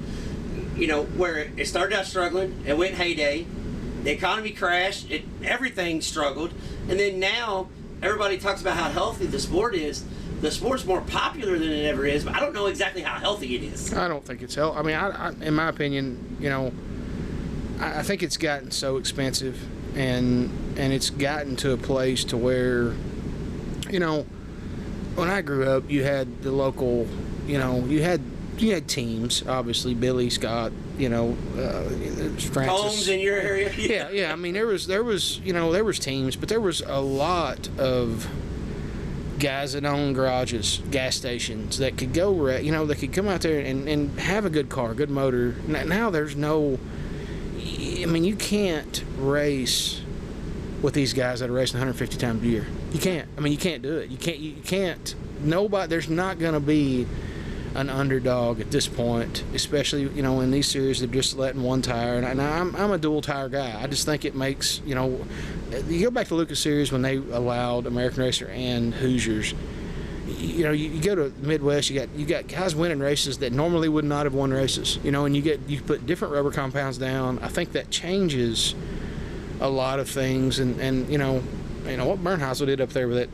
Speaker 1: you know, where it started out struggling, it went heyday, the economy crashed, everything struggled, and then now everybody talks about how healthy the sport is. The sport's more popular than it ever is, but I don't know exactly how healthy it is.
Speaker 3: I don't think it's healthy. I mean, I in my opinion, you know, I think it's gotten so expensive, and it's gotten to a place to where, you know, when I grew up, you had the local, you know, you had teams, obviously, Billy, Scott, you know, Francis.
Speaker 1: Homes in your area?
Speaker 3: Yeah. I mean, there was, you know, there was teams, but there was a lot of guys that own garages, gas stations that could go, you know, that could come out there and have a good car, good motor. Now there's no. I mean, you can't race with these guys that are racing 150 times a year. You can't. I mean, you can't do it. You can't. Nobody. There's not going to be an underdog at this point, especially, you know, in these series they're just letting one tire. And I'm a dual tire guy. I just think it makes, you know, you go back to Lucas Series when they allowed American Racer and Hoosiers. You know, you go to Midwest, you got guys winning races that normally would not have won races. You know, and you put different rubber compounds down. I think that changes a lot of things. And you know what Bernheisel did up there with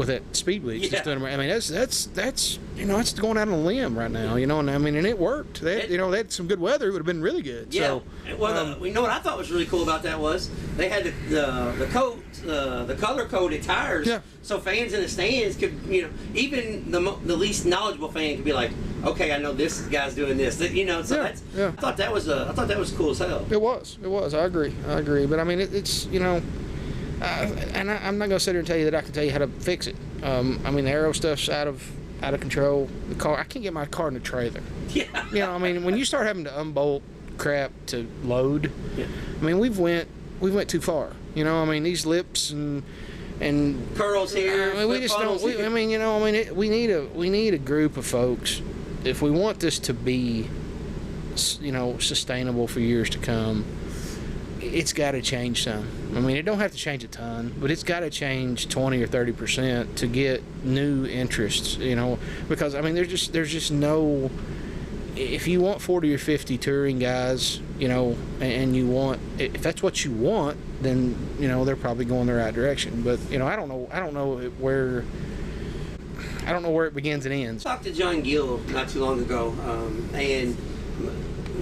Speaker 3: that speed week.
Speaker 1: Yeah.
Speaker 3: I mean, that's you know, it's going out on a limb right now. You know, and I mean, and it worked. They had some good weather. It would have been really good.
Speaker 1: Yeah.
Speaker 3: So,
Speaker 1: well, you know what I thought was really cool about that was they had the coat, the color coded tires.
Speaker 3: Yeah.
Speaker 1: So fans in the stands could, you know, even the least knowledgeable fan could be like, okay, I know this guy's doing this. You know, so I thought that was cool as hell.
Speaker 3: It was. I agree. But I mean, it's, you know. And I'm not going to sit here and tell you that I can tell you how to fix it. I mean, the aero stuff's out of control. The car, I can't get my car in the trailer.
Speaker 1: Yeah.
Speaker 3: You know, I mean, when you start having to unbolt crap to load, I mean, we went too far. You know, I mean, these lips and
Speaker 1: curls here.
Speaker 3: I mean, we just don't. I mean, you know, I mean, we need a group of folks if we want this to be, you know, sustainable for years to come. It's got to change some. I mean, it don't have to change a ton, but it's got to change 20 or 30% to get new interests, you know, because I mean, there's just no. If you want 40 or 50 touring guys, you know, and you want, if that's what you want, then, you know, they're probably going the right direction. But, you know, I don't know where it begins and ends.
Speaker 1: I talked to John Gill not too long ago, and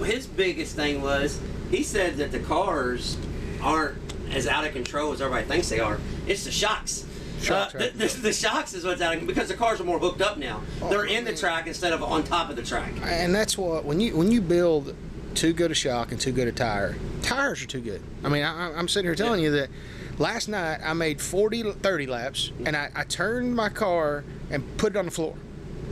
Speaker 1: his biggest thing was, he said that the cars aren't as out of control as everybody thinks they are. It's the shocks. The shocks is what's out because the cars are more hooked up now. They're in the track instead of on top of the track.
Speaker 3: And that's what when you build too good a shock and too good a tires are too good. I mean, I'm sitting here telling you that last night I made 30 laps, and I turned my car and put it on the floor.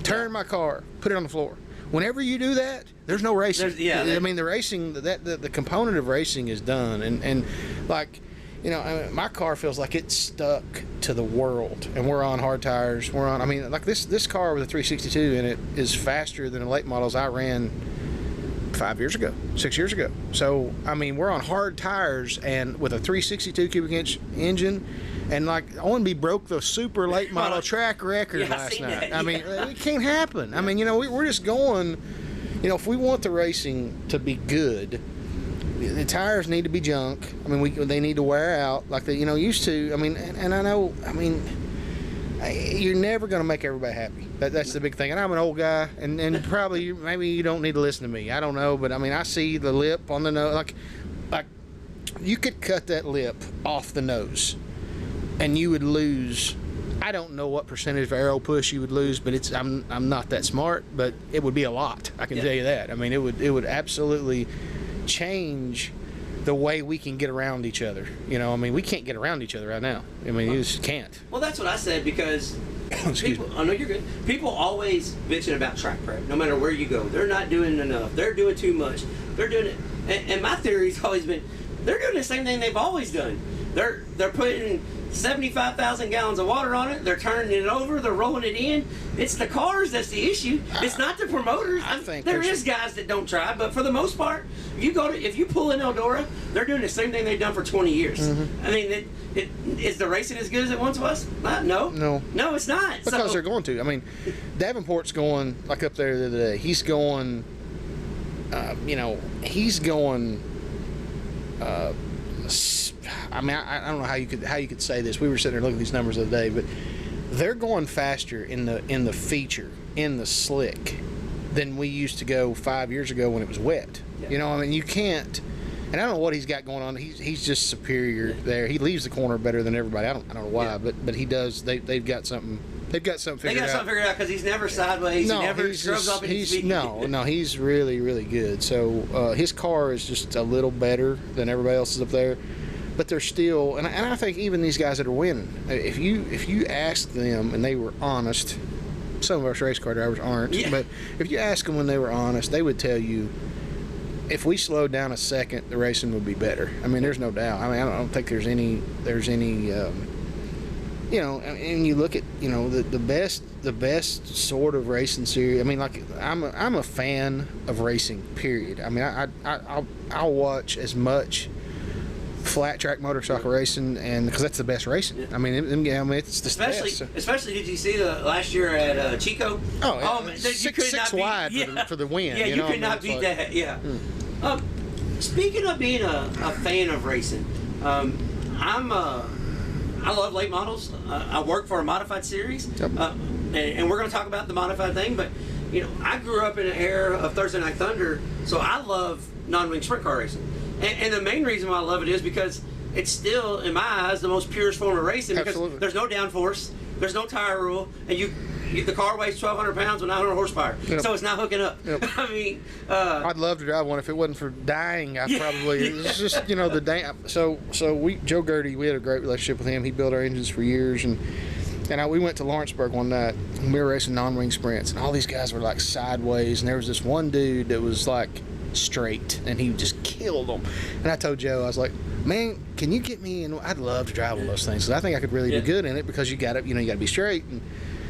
Speaker 3: Turned my car, put it on the floor. Whenever you do that, there's no racing. I mean, the racing, the component of racing is done, and like, you know, I mean, my car feels like it's stuck to the world, and we're on hard tires. I mean, like this car with a 362 in it is faster than the late models I ran 5 years ago, 6 years ago. So, I mean, we're on hard tires and with a 362 cubic inch engine, and like Owenby broke the super late model track record last night. I mean, it can't happen. I mean, you know, we're just going, you know, if we want the racing to be good, the tires need to be junk. I mean, they need to wear out like they, you know, used to. I mean, and I know, I mean, you're never going to make everybody happy. That's the big thing. And I'm an old guy, and probably maybe you don't need to listen to me. I don't know, but I mean, I see the lip on the nose. Like you could cut that lip off the nose, and you would lose. I don't know what percentage of aero push you would lose, but I'm not that smart, but it would be a lot. I can tell you that. I mean, it would absolutely change the way we can get around each other. You know, I mean, we can't get around each other right now. I mean, you just can't.
Speaker 1: Well, that's what I said because people, I know you're good. People always bitching about track prep, no matter where you go. They're not doing enough. They're doing too much. They're doing it. And my theory's always been, they're doing the same thing they've always done. They're putting 75,000 gallons of water on it. They're turning it over. They're rolling it in. It's the cars that's the issue. It's not the promoters.
Speaker 3: I think
Speaker 1: there is guys that don't try, but for the most part, if you pull in Eldora, they're doing the same thing they've done for 20 years. Mm-hmm. I mean, is the racing as good as it once was? No, it's not.
Speaker 3: Because they're going to. I mean, Davenport's going like up there the other day. He's going. He's going. I mean, I don't know how you could say this. We were sitting there looking at these numbers the other day, but they're going faster in the feature, in the slick, than we used to go 5 years ago when it was wet. Yeah. You know, I mean, you can't. And I don't know what he's got going on. He's just superior there. He leaves the corner better than everybody. I don't know why, but he does. They've got something. They've got something figured out.
Speaker 1: They got something figured out because he's never sideways.
Speaker 3: No,
Speaker 1: he never scrubs up in his feet.
Speaker 3: No, he's really, really good. So his car is just a little better than everybody else's up there. But they're still, and I think even these guys that are winning, if you ask them and they were honest, some of us race car drivers aren't, but if you ask them when they were honest, they would tell you, if we slowed down a second, the racing would be better. I mean, there's no doubt. I mean, I don't think there's any, you know, and you look at, you know, the best sort of racing series. I mean, like I'm a fan of racing. Period. I mean, I'll watch as much flat track motorcycle racing, and because that's the best racing. Yeah. I mean, it's the best.
Speaker 1: Especially, did you see the last year at Chico?
Speaker 3: Six wide for the win.
Speaker 1: Yeah, you could not beat that. Yeah. Speaking of being a fan of racing, I love late models. I work for a modified series, and we're going to talk about the modified thing. But you know, I grew up in an era of Thursday Night Thunder, so I love non-wing sprint car racing. And the main reason why I love it is because it's still, in my eyes, the most purest form of racing. Because there's no downforce, there's no tire rule, and the car weighs 1,200 pounds with 900 horsepower, so it's not hooking up. Yep. I mean,
Speaker 3: I'd love to drive one if it wasn't for dying. I probably it's just, you know, the day. So Joe Gertie, we had a great relationship with him. He built our engines for years, and we went to Lawrenceburg one night, and we were racing non-wing sprints, and all these guys were like sideways, and there was this one dude that was like straight, and he just killed them. And I told Joe, I was like, man, can you get me in? I'd love to drive one of those things, because I think I could really be good in it, because you got to be straight. And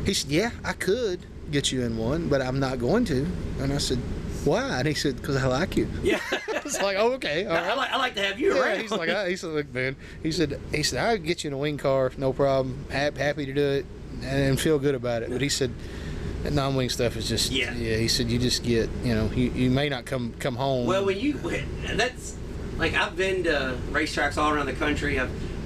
Speaker 3: he said, yeah, I could get you in one, but I'm not going to. And I said, why? And he said, because I like you.
Speaker 1: Yeah.
Speaker 3: It's like, oh, okay, all right.
Speaker 1: I like to have you around.
Speaker 3: He said, look, man, he said I'll get you in a wing car, no problem, happy to do it, and feel good about it. But he said, that non-wing stuff is just, he said, you just get, you know, you may not come home.
Speaker 1: Well, that's, like, I've been to racetracks all around the country.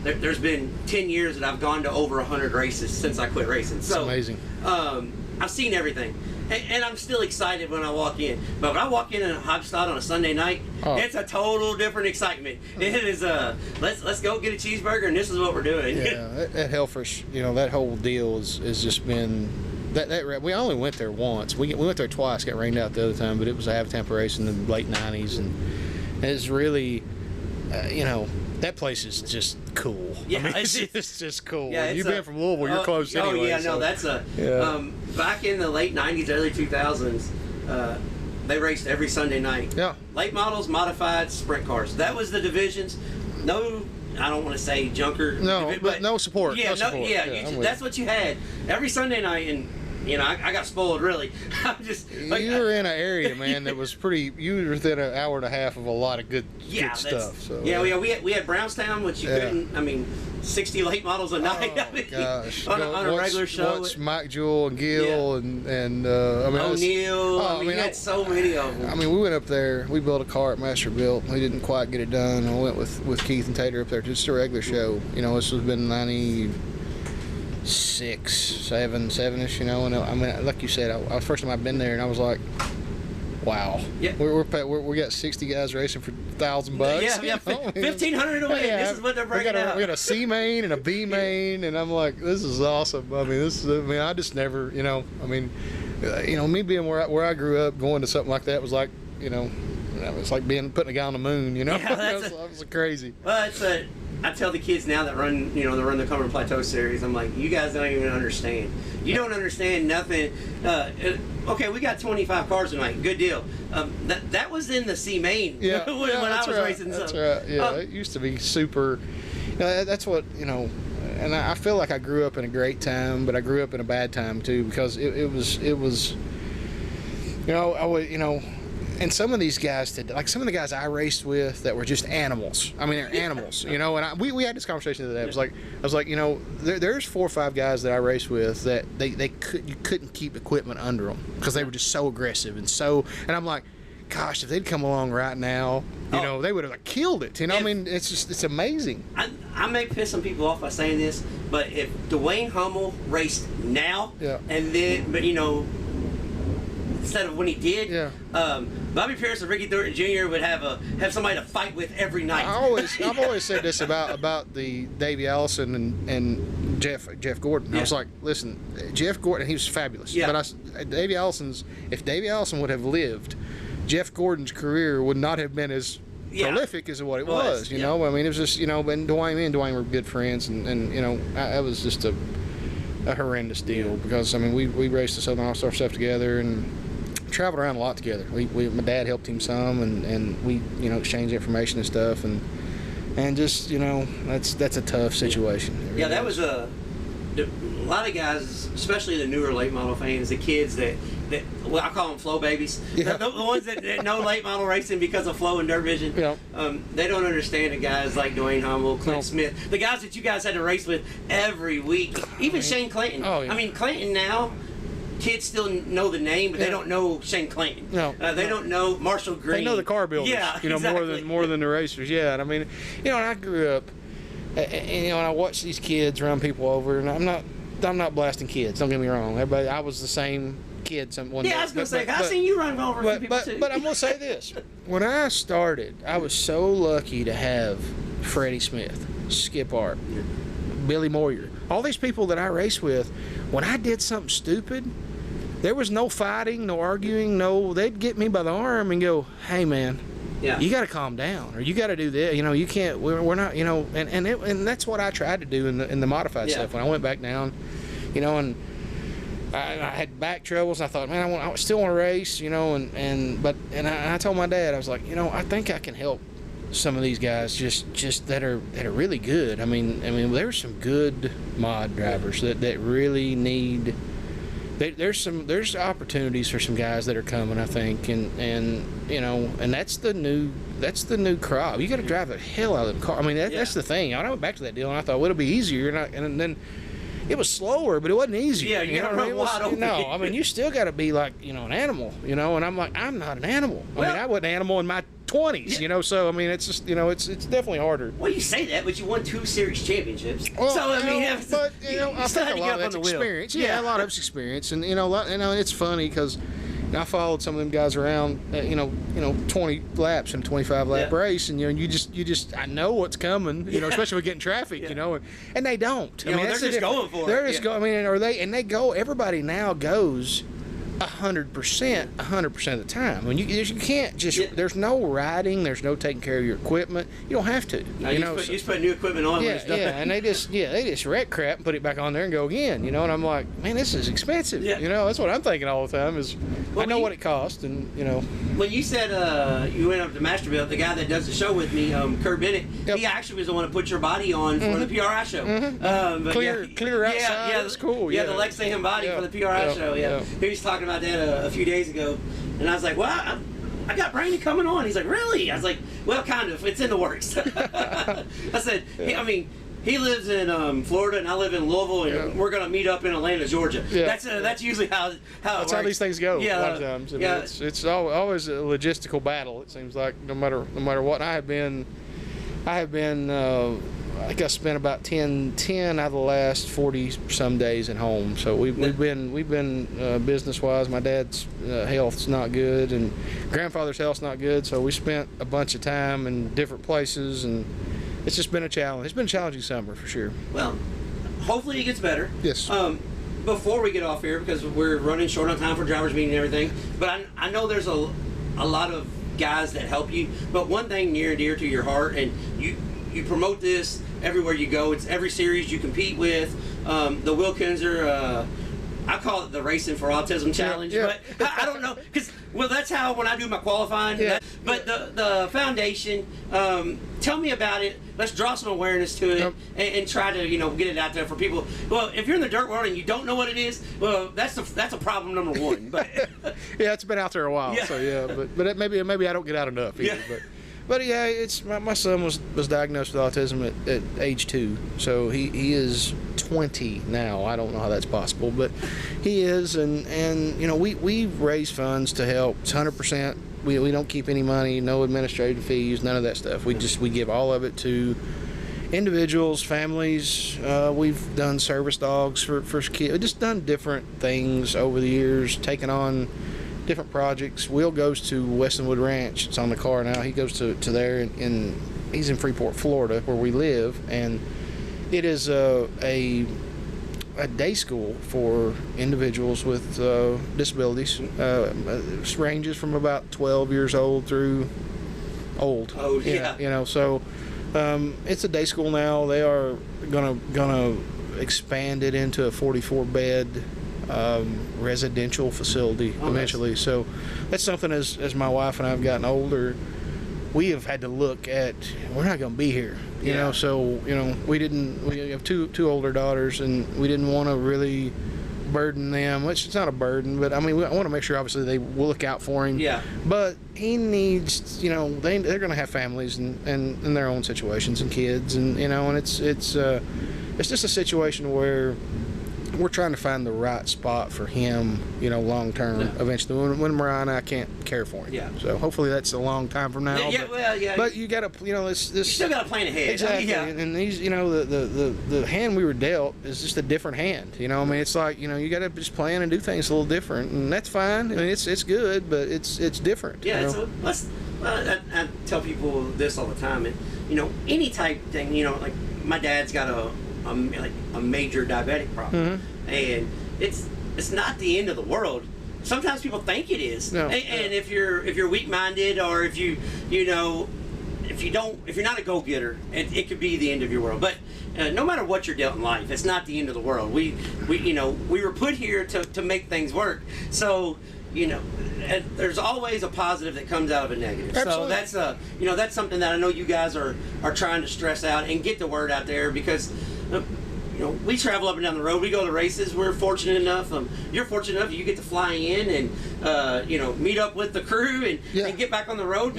Speaker 1: There's been 10 years that I've gone to over 100 races since I quit racing. So,
Speaker 3: it's amazing.
Speaker 1: I've seen everything. and I'm still excited when I walk in. But when I walk in a Hopstad on a Sunday night, it's a total different excitement. It is let's go get a cheeseburger, and this is what we're doing.
Speaker 3: Yeah, that Hellfish, that whole deal has just been that we only went there once. We went there twice. Got rained out the other time, but it was a half-temp race in the late '90s, and it's really, that place is just cool.
Speaker 1: Yeah,
Speaker 3: I mean, it's just cool.
Speaker 1: Yeah,
Speaker 3: You've been from Louisville, you're close anyway.
Speaker 1: Oh yeah, no, that's back in the late '90s, early 2000s. They raced every Sunday night.
Speaker 3: Yeah.
Speaker 1: Late models, modified, sprint cars. That was the divisions. No, I don't want to say junker.
Speaker 3: No, but no support.
Speaker 1: Yeah,
Speaker 3: no support.
Speaker 1: That's what you had every Sunday night, and I got spoiled really. I'm just like,
Speaker 3: you were in an area, man, that was pretty. You were within an hour and a half of a lot of good stuff. So
Speaker 1: we had Brownstown, which you couldn't. I mean, 60 late models a night.
Speaker 3: Oh, gosh.
Speaker 1: on a regular show.
Speaker 3: What's Mike Jewell and Gil and
Speaker 1: O'Neill. We had so many of them.
Speaker 3: I mean, we went up there. We built a car at Masterbuilt. We didn't quite get it done. I went with Keith and Tater up there. Just a regular show. This has been 96, 7-ish. And I mean, like you said, I first time I've been there, and I was like, wow. Yeah. We got 60 guys racing for $1,000.
Speaker 1: Yeah, $1,500 a week. This is what they're breaking out.
Speaker 3: We got a C main and a B main, and I'm like, this is awesome. I mean, I just never, me being where I grew up, going to something like that was like, it's like putting a guy on the moon. Yeah, that was crazy.
Speaker 1: Well, I tell the kids now that run the Cumberland Plateau series, I'm like, you guys don't even understand. You don't understand nothing. Okay, we got 25 cars tonight. Good deal. That was in the C main when I was racing.
Speaker 3: That's right. Yeah, it used to be super. That's what and I feel like I grew up in a great time, but I grew up in a bad time too, because it was. And some of these guys like some of the guys I raced with that were just animals. I mean, they're animals, and we had this conversation today. I was like, there's 4 or 5 guys that I raced with that you couldn't keep equipment under them because they were just so aggressive and I'm like, gosh, if they'd come along right now, they would have killed it. I mean, it's amazing.
Speaker 1: I may piss some people off by saying this, but if Dwayne Hummel raced now, and then, instead of when he did, Bobby Pierce and Ricky Thornton Jr. would have somebody to fight with every night.
Speaker 3: I've always said this about the Davey Allison and Jeff Gordon. I was like, listen, Jeff Gordon, he was fabulous. Yeah. But if Davey Allison would have lived, Jeff Gordon's career would not have been as prolific as what it was. I mean, it was just and Dwayne were good friends, and it was just a horrendous deal because I mean we raced the Southern All-Star stuff together and traveled around a lot together. My dad helped him some, and we exchanged information and stuff, and just that's a tough situation.
Speaker 1: Yeah, that was a lot of guys, especially the newer late model fans, the kids that I call them flow babies. Yeah. The ones that know late model racing because of flow and dirt vision. Yeah. They don't understand the guys like Dwayne Hummel, Clint Smith, the guys that you guys had to race with every week. Even Shane Clayton. Oh, yeah. I mean, Clayton now, kids still know the name, but they don't know Shane Clayton. No. They don't know Marshall Green.
Speaker 3: They know the car builders. Yeah, exactly. more than the racers. Yeah, and I mean, and I grew up, and I watched these kids run people over, and I'm not blasting kids. Don't get me wrong. Everybody, I was the same kid.
Speaker 1: I was gonna say, I've seen you run over people too.
Speaker 3: But I'm gonna say this: when I started, I was so lucky to have Freddie Smith, Skip Art, Billy Moyer, all these people that I raced with. When I did something stupid, there was no fighting, no arguing, they'd get me by the arm and go, "Hey, man, you got to calm down, or you got to do this. You can't. We're not. And that's what I tried to do in the modified stuff. When I went back down, and I had back troubles. And I thought, man, I still want to race, and I told my dad, I was like, I think I can help some of these guys just that are really good. I mean, there's some good mod drivers that really need. There's opportunities for some guys that are coming, I think, and that's the new crop. You got to drive the hell out of the car. I mean, that's the thing. I went back to that deal and I thought, well, it'll be easier, and then it was slower, but it wasn't easier.
Speaker 1: Yeah, you got to run wide open.
Speaker 3: No, I mean, you still got to be like an animal, and I'm like, I'm not an animal. I mean, I wasn't an animal in my 20s, you know. So I mean, it's just, you know, it's definitely harder.
Speaker 1: Well, you say that, but you won 2 series championships.
Speaker 3: Well,
Speaker 1: so I mean,
Speaker 3: but you know, I think a lot of that's experience. Yeah, a lot of it's experience, and you know, it's funny because I followed some of them guys around, 20 laps and 25 lap race, and you just I know what's coming, you know, especially with getting traffic, you know, and they don't.
Speaker 1: I mean, they're just going for it.
Speaker 3: They're just going. I mean, and they go. Everybody now goes 100% of the time. When you can't just, there's no riding, there's no taking care of your equipment. You don't have to.
Speaker 1: No, you just put new equipment on.
Speaker 3: And they just wreck crap and put it back on there and go again. You know, and I'm like, man, this is expensive.
Speaker 1: Yeah.
Speaker 3: You know, that's what I'm thinking all the time. Is I know what it costs, and you know.
Speaker 1: When you said you went up to Masterville, the guy that does the show with me, Kurt Bennett, he actually was the one to put your body on for the PRI show.
Speaker 3: Clear outside. Yeah, that's cool.
Speaker 1: Yeah, the Lexington body for the PRI show. Yeah, he was talking about that a few days ago, and I was like, well, I got Brandon coming on. He's like, really? I was like, well, kind of. It's in the works. I said, he lives in Florida, and I live in Louisville, and we're going to meet up in Atlanta, Georgia. Yeah. That's usually how
Speaker 3: that's how these things go.
Speaker 1: Yeah,
Speaker 3: a lot of times. I mean, it's always a logistical battle. It seems like no matter what. I have been. I think I spent about 10 out of the last 40 some days at home. So we've been business-wise. My dad's health's not good, and grandfather's health's not good. So we spent a bunch of time in different places, and it's just been a challenge. It's been a challenging summer for sure.
Speaker 1: Well, hopefully it gets better.
Speaker 3: Yes.
Speaker 1: Before we get off here, because we're running short on time for drivers meeting and everything, but I know there's a lot of guys that help you. But one thing near and dear to your heart, and you promote this everywhere you go. It's every series you compete with. The Will Kinzer, I call it the Racing for Autism Challenge, but I don't know, because that's how when I do my qualifying.
Speaker 3: Yeah.
Speaker 1: But the foundation, tell me about it. Let's draw some awareness to it and try to get it out there for people. Well, if you're in the dirt world and you don't know what it is, well, that's a problem number one. But
Speaker 3: yeah, it's been out there a while. Yeah. So but maybe I don't get out enough either.
Speaker 1: Yeah.
Speaker 3: But yeah, it's my son was diagnosed with autism at age 2, so he is 20 now. I don't know how that's possible, but he is, and we raise funds to help. It's 100%. We don't keep any money, no administrative fees, none of that stuff. We give all of it to individuals, families. We've done service dogs for kids. We've just done different things over the years, taken on different projects. Will goes to Westonwood Ranch. It's on the car now. He goes to there, and he's in Freeport, Florida, where we live, and it is a day school for individuals with disabilities. It ranges from about 12 years old through old.
Speaker 1: Oh yeah.
Speaker 3: So it's a day school now. They are gonna expand it into a 44-bed residential facility eventually. Nice. So that's something as my wife and I have gotten older, we have had to look at, we're not going to be here, you know, so we have two older daughters, and we didn't want to really burden them, which it's not a burden, but I mean, I want to make sure obviously they will look out for him.
Speaker 1: Yeah.
Speaker 3: But he needs, they're going to have families and their own situations and kids, and and it's just a situation where we're trying to find the right spot for him, long term. Eventually, when Mariah and I can't care for him. Yeah. So hopefully that's a long time from now.
Speaker 1: Yeah.
Speaker 3: But you got to,
Speaker 1: you still got to plan ahead.
Speaker 3: Exactly. And these, the hand we were dealt is just a different hand. I mean, it's like, you got to just plan and do things a little different, and that's fine. I mean, it's good, but it's different.
Speaker 1: Yeah. So I tell people this all the time, and any type thing, like my dad's got a major diabetic problem, and it's not the end of the world. Sometimes people think it is, and if you're weak-minded, or if you're not a go-getter, it could be the end of your world. But no matter what you're dealt in life, it's not the end of the world. We were put here to make things work. So there's always a positive that comes out of a negative.
Speaker 3: Absolutely.
Speaker 1: So that's something that I know you guys are trying to stress out and get the word out there, because we travel up and down the road. We go to races. We're fortunate enough. You're fortunate enough. You get to fly in and meet up with the crew and get back on the road.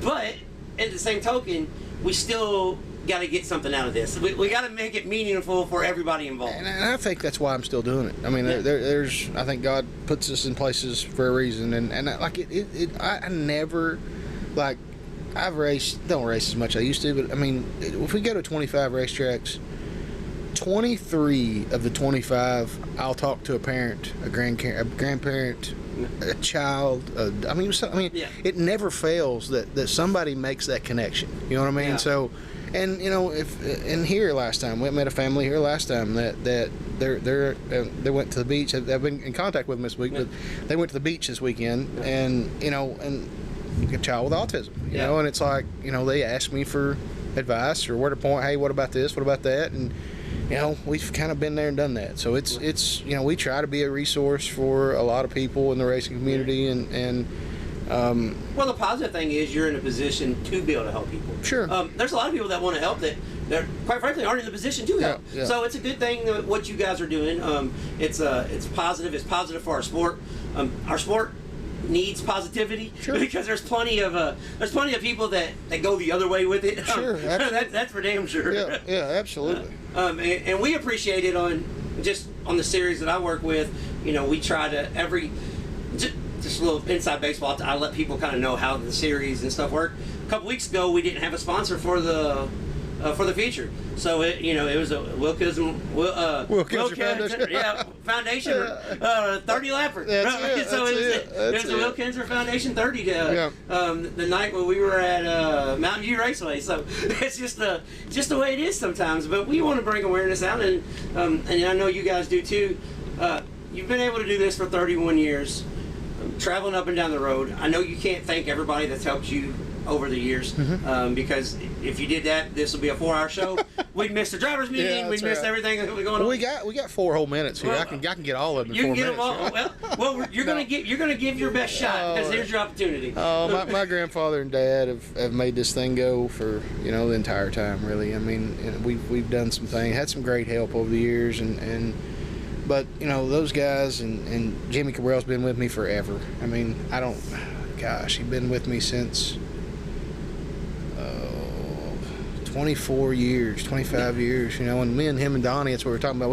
Speaker 1: But at the same token, we still got to get something out of this. We got to make it meaningful for everybody involved.
Speaker 3: And I think that's why I'm still doing it. I mean, there's I think God puts us in places for a reason, and I never like I've don't race as much as I used to, but I mean, if we go to 25 racetracks, 23 of the 25, I'll talk to a parent, a grandparent, a child. It never fails that somebody makes that connection. You know what I mean?
Speaker 1: Yeah.
Speaker 3: So, and you know, here last time we met a family here last time that they went to the beach. I've been in contact with them this week, but they went to the beach this weekend, and you know, and a child with autism. You know, and it's like, you know, they asked me for advice or where to point. Hey, what about this? What about that? And you know, we've kind of been there and done that. So it's you know, we try to be a resource for a lot of people in the racing community, and
Speaker 1: well, the positive thing is you're in a position to be able to help people.
Speaker 3: Sure.
Speaker 1: There's a lot of people that want to help that quite frankly aren't in the position to help.
Speaker 3: Yeah.
Speaker 1: So it's a good thing what you guys are doing. It's positive. It's positive for our sport. Our sport needs positivity,
Speaker 3: sure,
Speaker 1: because there's plenty of people that go the other way with it.
Speaker 3: Sure,
Speaker 1: that's for damn sure.
Speaker 3: Yeah, absolutely.
Speaker 1: And we appreciate it on the series that I work with. You know, we try to just a little inside baseball. I let people kind of know how the series and stuff work. A couple weeks ago, we didn't have a sponsor for the feature, so it was a Will Kinzer Foundation 30 lapper. So it was a Will Kinzer Foundation 30 the night when we were at Mountain View Raceway. So it's just the way it is sometimes. But we want to bring awareness out, and I know you guys do too. You've been able to do this for 31 years. Traveling up and down the road. I know you can't thank everybody that's helped you over the years, because if you did that, this will be a 4-hour show. We'd miss the driver's meeting. We'd miss everything that was going on.
Speaker 3: We got 4 whole minutes here. Well, I can get all of them.
Speaker 1: You
Speaker 3: in 4
Speaker 1: can get
Speaker 3: minutes,
Speaker 1: them all.
Speaker 3: right?
Speaker 1: Well, you're gonna give your best shot, because here's your opportunity.
Speaker 3: Oh, my grandfather and dad have made this thing go for, you know, the entire time. Really, I mean, we've done some things, had some great help over the years, but you know, those guys and Jimmy Cabril's been with me forever. I mean, he's been with me since 24 years, 25 years, you know, and me and him and Donnie, that's what we were talking about.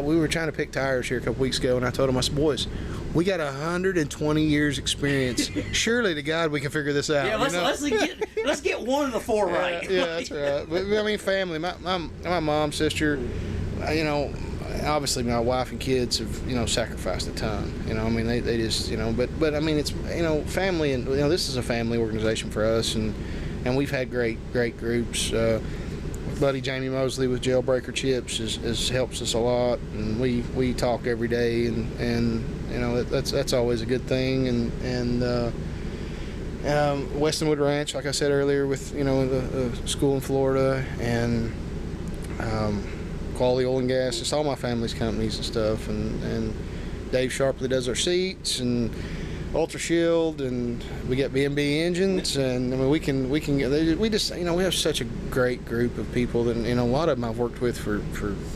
Speaker 3: We were trying to pick tires here a couple weeks ago, and I told him, I said, boys, we got 120 years experience. Surely to God we can figure this out.
Speaker 1: Yeah, let's get one of the 4 right.
Speaker 3: Yeah, that's right. But, I mean, family, my mom, sister, you know, obviously my wife and kids have, you know, sacrificed a ton. You know, I mean, they just, you know, but I mean, it's, you know, family, and you know, this is a family organization for us, and we've had great groups. Buddy Jamie Mosley with Jailbreaker Chips helps us a lot, and we talk every day, and you know, that's always a good thing. And Westonwood Ranch, like I said earlier, with, you know, the school in Florida, and Quality Oil and Gas, just all my family's companies and stuff, and Dave Sharpley does our seats, and Ultra Shield, and we got B&B engines, and I mean, we just, you know, we have such a great group of people that, you know, a lot of them I've worked with for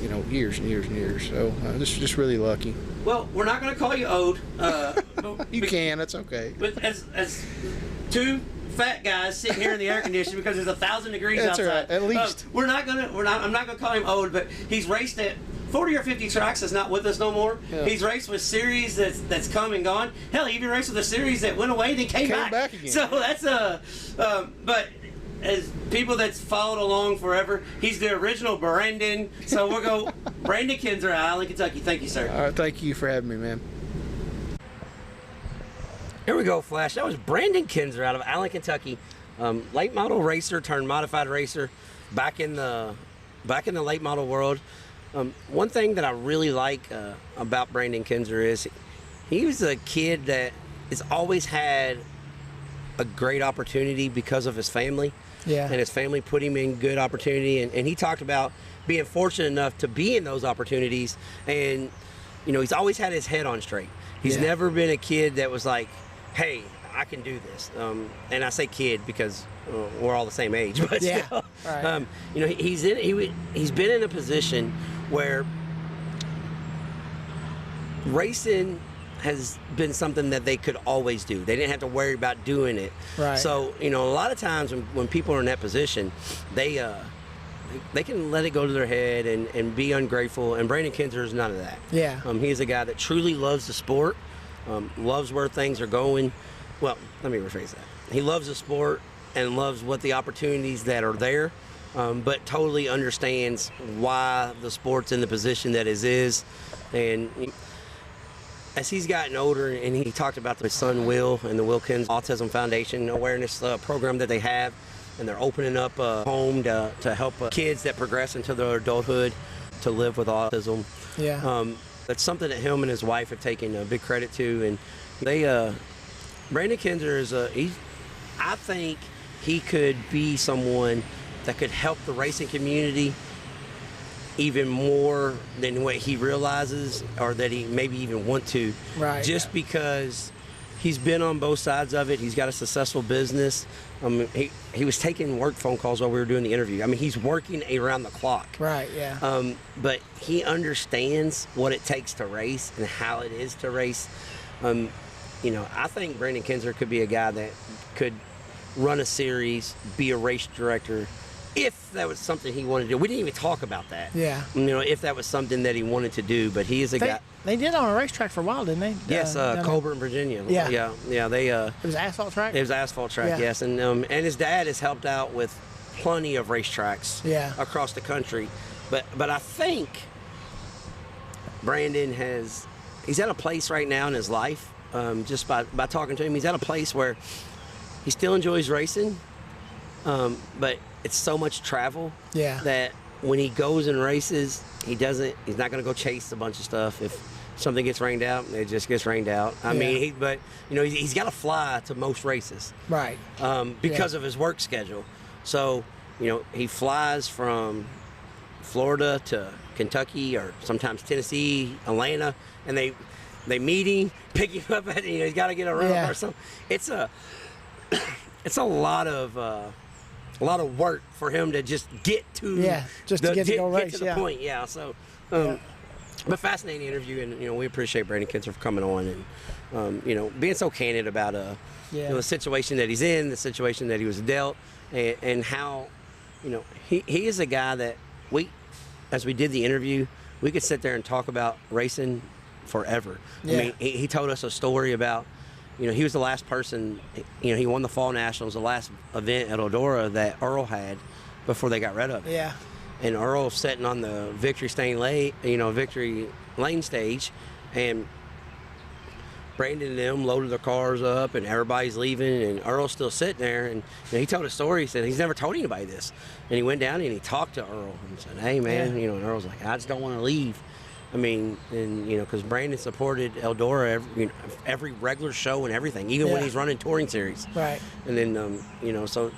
Speaker 3: you know, years and years and years. So just really lucky.
Speaker 1: Well, we're not going to call you ode.
Speaker 3: You can, that's okay.
Speaker 1: But as 2 fat guys sitting here in the air conditioning because there's 1,000 degrees
Speaker 3: that's
Speaker 1: outside.
Speaker 3: Right, at least.
Speaker 1: I'm not gonna call him old, but he's raced at 40 or 50 tracks that's not with us no more. Yeah. He's raced with series that's come and gone. Hell, he even raced with a series that went away and then came back
Speaker 3: again.
Speaker 1: So that's but as people that's followed along forever, he's the original Brandon. So we'll go Brandon Kinzer, Allen, Kentucky. Thank you, sir.
Speaker 3: All right, thank you for having me, man.
Speaker 1: Here we go, Flash. That was Brandon Kinzer out of Allen, Kentucky. Late model racer turned modified racer, back in the late model world. One thing that I really like about Brandon Kinzer is he was a kid that has always had a great opportunity because of his family.
Speaker 2: Yeah.
Speaker 1: And his family put him in good opportunity, and he talked about being fortunate enough to be in those opportunities, and you know, he's always had his head on straight. He's never been a kid that was like, hey, I can do this. And I say kid because we're all the same age, but still,
Speaker 2: right.
Speaker 1: You know, he's been in a position where racing has been something that they could always do. They didn't have to worry about doing it.
Speaker 2: Right.
Speaker 1: So, you know, a lot of times when people are in that position, they can let it go to their head and be ungrateful, and Brandon Kinzer is none of that.
Speaker 2: Yeah.
Speaker 1: He's a guy that truly loves the sport, loves where things are going. Well, let me rephrase that. he loves the sport and loves what the opportunities that are there, but totally understands why the sport's in the position that it is. And as he's gotten older, and he talked about his son Will and the Wilkins Autism Foundation awareness program that they have, and they're opening up a home to help kids that progress into their adulthood to live with autism.
Speaker 2: Yeah.
Speaker 1: That's something that him and his wife have taken a big credit to, and they Brandon Kinzer is I think he could be someone that could help the racing community even more than what he realizes, or that he maybe even want to.
Speaker 2: Right.
Speaker 1: Just because he's been on both sides of it. He's got a successful business. He was taking work phone calls while we were doing the interview. I mean, he's working around the clock.
Speaker 2: Right, yeah.
Speaker 1: But he understands what it takes to race and how it is to race. You know, I think Brandon Kinzer could be a guy that could run a series, be a race director, if that was something he wanted to do. We didn't even talk about that.
Speaker 2: Yeah.
Speaker 1: You know, if that was something that he wanted to do, but he is a guy.
Speaker 2: They did on a racetrack for a while, didn't they?
Speaker 1: Yes, Cumberland, Virginia.
Speaker 2: Yeah.
Speaker 1: Yeah. They.
Speaker 2: It was asphalt track.
Speaker 1: It was asphalt track.
Speaker 2: Yeah.
Speaker 1: Yes, and his dad has helped out with plenty of racetracks.
Speaker 2: Yeah.
Speaker 1: Across the country, but I think Brandon he's at a place right now in his life. Just by talking to him, he's at a place where he still enjoys racing, but it's so much travel that when he goes and races, he's not going to go chase a bunch of stuff. If something gets rained out, it just gets rained out. I mean, but you know, he's got to fly to most races,
Speaker 2: right?
Speaker 1: Because of his work schedule. So, you know, he flies from Florida to Kentucky, or sometimes Tennessee, Atlanta, and they meet him, pick him up at, you know, he's got to get a rental or something. It's a lot of work for him to just get to
Speaker 2: to get to
Speaker 1: the point. So but fascinating interview, and you know, we appreciate Brandon Kinzer for coming on and you know, being so candid about you know, the situation that he's in, the situation that he was dealt, and how, you know, he is a guy that as we did the interview, we could sit there and talk about racing forever. I mean, he told us a story about, you know, he was the last person, you know, he won the Fall Nationals, the last event at Eldora that Earl had before they got rid of it.
Speaker 2: Yeah.
Speaker 1: And Earl sitting on the victory lane stage, and Brandon and them loaded their cars up, and everybody's leaving, and Earl's still sitting there. And you know, he told a story. He said he's never told anybody this. And he went down and he talked to Earl and said, "Hey, man," you know, and Earl's like, "I just don't want to leave." I mean, and you know, because Brandon supported Eldora every regular show and everything, even when he's running touring series.
Speaker 2: Right.
Speaker 1: And then, you know, so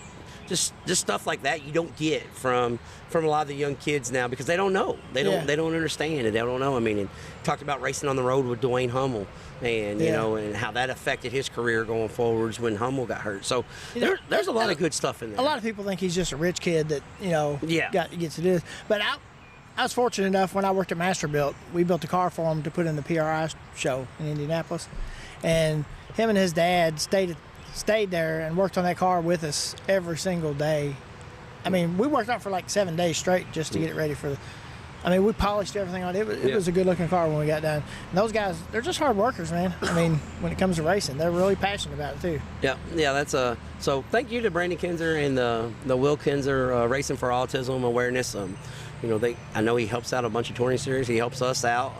Speaker 1: just stuff like that you don't get from a lot of the young kids now, because they don't know, they don't understand, and they don't know. I mean, and talked about racing on the road with Dwayne Hummel, and you know, and how that affected his career going forwards when Hummel got hurt. So there's a lot of good stuff in there.
Speaker 2: A lot of people think he's just a rich kid that, you know, gets to do this, but I was fortunate enough when I worked at Masterbuilt, we built a car for him to put in the PRI show in Indianapolis, and him and his dad stayed there and worked on that car with us every single day. I mean, we worked out for like 7 days straight just to get it ready for I mean, we polished everything on it. It was a good looking car when we got done. And those guys, they're just hard workers, man. I mean, when it comes to racing, they're really passionate about it too.
Speaker 1: Yeah, that's so thank you to Brandon Kinzer and the Will Kinzer Racing for Autism Awareness. You know, I know he helps out a bunch of touring series. He helps us out,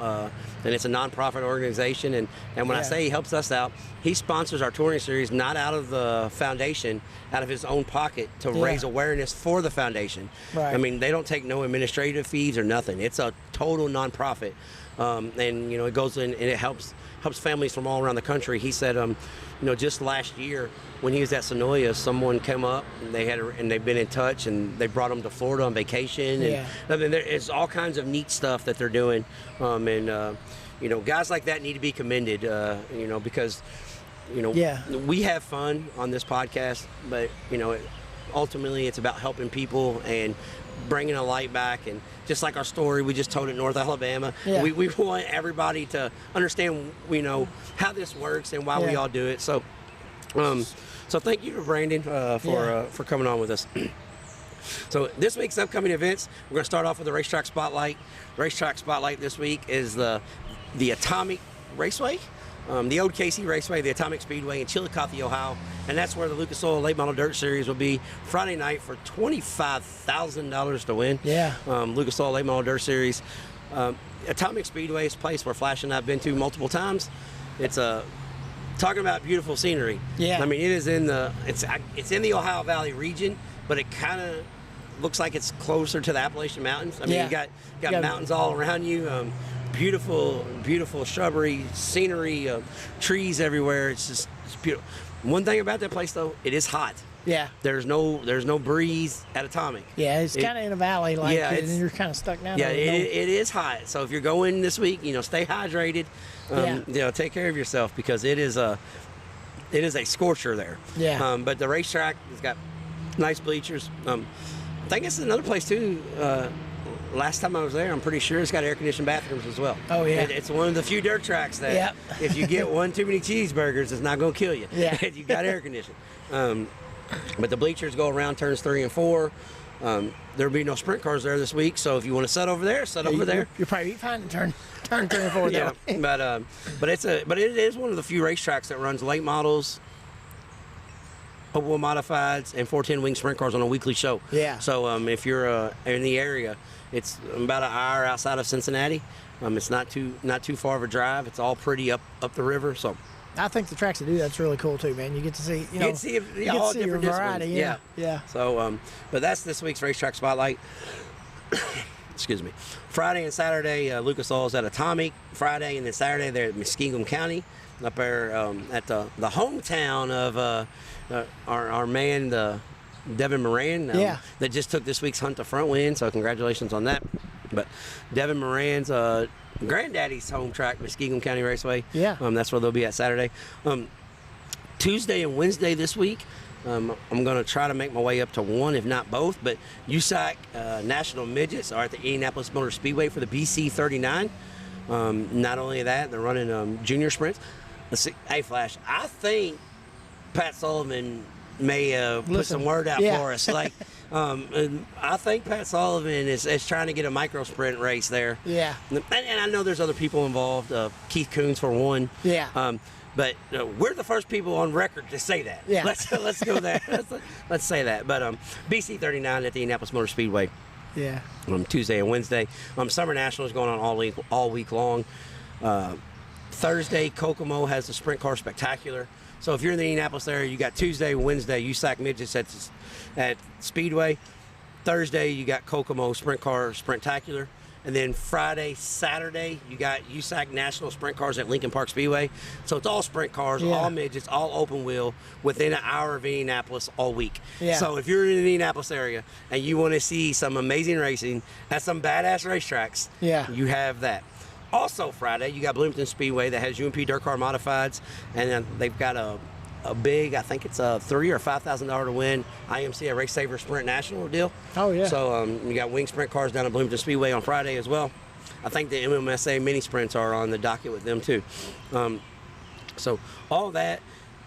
Speaker 1: and it's a nonprofit organization. And when I say he helps us out, he sponsors our touring series not out of the foundation, out of his own pocket to raise awareness for the foundation.
Speaker 2: Right.
Speaker 1: I mean, they don't take no administrative fees or nothing. It's a total nonprofit, and you know, it goes in and it helps families from all around the country. He said, you know, just last year when he was at Sonoya, someone came up and they've been in touch, and they brought him to Florida on vacation. And I mean, it's all kinds of neat stuff that they're doing, and you know, guys like that need to be commended. You know, because you know, we have fun on this podcast, but you know, ultimately it's about helping people and bringing a light back. And just like our story we just told at North Alabama, we want everybody to understand, you know, how this works and why we all do it. So so thank you to Brandon for coming on with us. So this week's upcoming events, we're going to start off with the Racetrack Spotlight. The Racetrack Spotlight this week is the Atomic Raceway. the old KC Raceway, the Atomic Speedway in Chillicothe, Ohio, and that's where the Lucas Oil Late Model Dirt Series will be Friday night for $25,000 to win.
Speaker 2: Yeah.
Speaker 1: Lucas Oil Late Model Dirt Series. Atomic Speedway is a place where Flash and I've been to multiple times. It's talking about beautiful scenery.
Speaker 2: Yeah.
Speaker 1: I mean, it is in the it's in the Ohio Valley region, but it kind of looks like it's closer to the Appalachian Mountains. I mean, you got mountains all around you. Beautiful shrubbery, scenery, trees everywhere. It's beautiful. One thing about that place, though, it is hot.
Speaker 2: Yeah.
Speaker 1: There's no breeze at Atomic.
Speaker 2: Yeah, it's kind of in a valley, and you're kind of stuck down there.
Speaker 1: Yeah, it is hot. So if you're going this week, stay hydrated. Take care of yourself because it is a scorcher there.
Speaker 2: Yeah.
Speaker 1: But the racetrack has got nice bleachers. I think it's another place too. Last time I was there, I'm pretty sure it's got air-conditioned bathrooms as well.
Speaker 2: Oh, yeah.
Speaker 1: It's one of the few dirt tracks that if you get one too many cheeseburgers, it's not going to kill you.
Speaker 2: Yeah.
Speaker 1: You got air conditioning. But the bleachers go around turns 3 and 4. There'll be no sprint cars there this week, so if you want to set over there, over there.
Speaker 2: You'll probably be fine to turn 3 and 4 there.
Speaker 1: Yeah, but it is one of the few racetracks that runs late models, open wheel modifieds, and 410 wing sprint cars on a weekly show.
Speaker 2: Yeah.
Speaker 1: So if you're in the area, it's about an hour outside of Cincinnati. It's not too far of a drive. It's all pretty up the river. So
Speaker 2: I think the tracks that do that's really cool too, man. You get to see,
Speaker 1: you get to see all different
Speaker 2: variety. Yeah.
Speaker 1: So, but that's this week's racetrack spotlight. Excuse me. Friday and Saturday, Lucas Oil's at Atomic. Friday and then Saturday they're at Muskingum County, up there at the hometown of our man, Devin Moran, that just took this week's Hunt the Front win. So congratulations on that. But Devin Moran's granddaddy's home track, Muskingum County Raceway.
Speaker 2: Yeah.
Speaker 1: That's where they'll be at Saturday. Tuesday and Wednesday this week, I'm going to try to make my way up to one, if not both. But USAC National Midgets are at the Indianapolis Motor Speedway for the BC 39. Not only that, they're running junior sprints. Let's see. Hey, Flash, I think Pat Sullivan may put some word out for us. And I think Pat Sullivan is trying to get a micro sprint race there.
Speaker 2: Yeah.
Speaker 1: And I know there's other people involved. Keith Coons for one.
Speaker 2: Yeah.
Speaker 1: But we're the first people on record to say that.
Speaker 2: Yeah.
Speaker 1: Let's go there. Let's say that. But BC 39 at the Indianapolis Motor Speedway.
Speaker 2: Yeah.
Speaker 1: Tuesday and Wednesday. Summer Nationals going on all week long. Thursday, Kokomo has the Sprint Car Spectacular. So if you're in the Indianapolis area, you got Tuesday, Wednesday, USAC Midgets at Speedway. Thursday, you got Kokomo Sprint Car Sprintacular. And then Friday, Saturday, you got USAC National Sprint Cars at Lincoln Park Speedway. So it's all sprint cars, all midgets, all open wheel, within an hour of Indianapolis all week.
Speaker 2: Yeah.
Speaker 1: So if you're in the Indianapolis area and you want to see some amazing racing at some badass racetracks, you have that. Also Friday, you got Bloomington Speedway that has UMP Dirt Car Modifieds, and they've got a big, I think it's a $3,000 or $5,000 to win IMC, a Race Saver Sprint National deal.
Speaker 2: Oh, yeah.
Speaker 1: So you got wing sprint cars down at Bloomington Speedway on Friday as well. I think the MMSA mini sprints are on the docket with them too. So all that,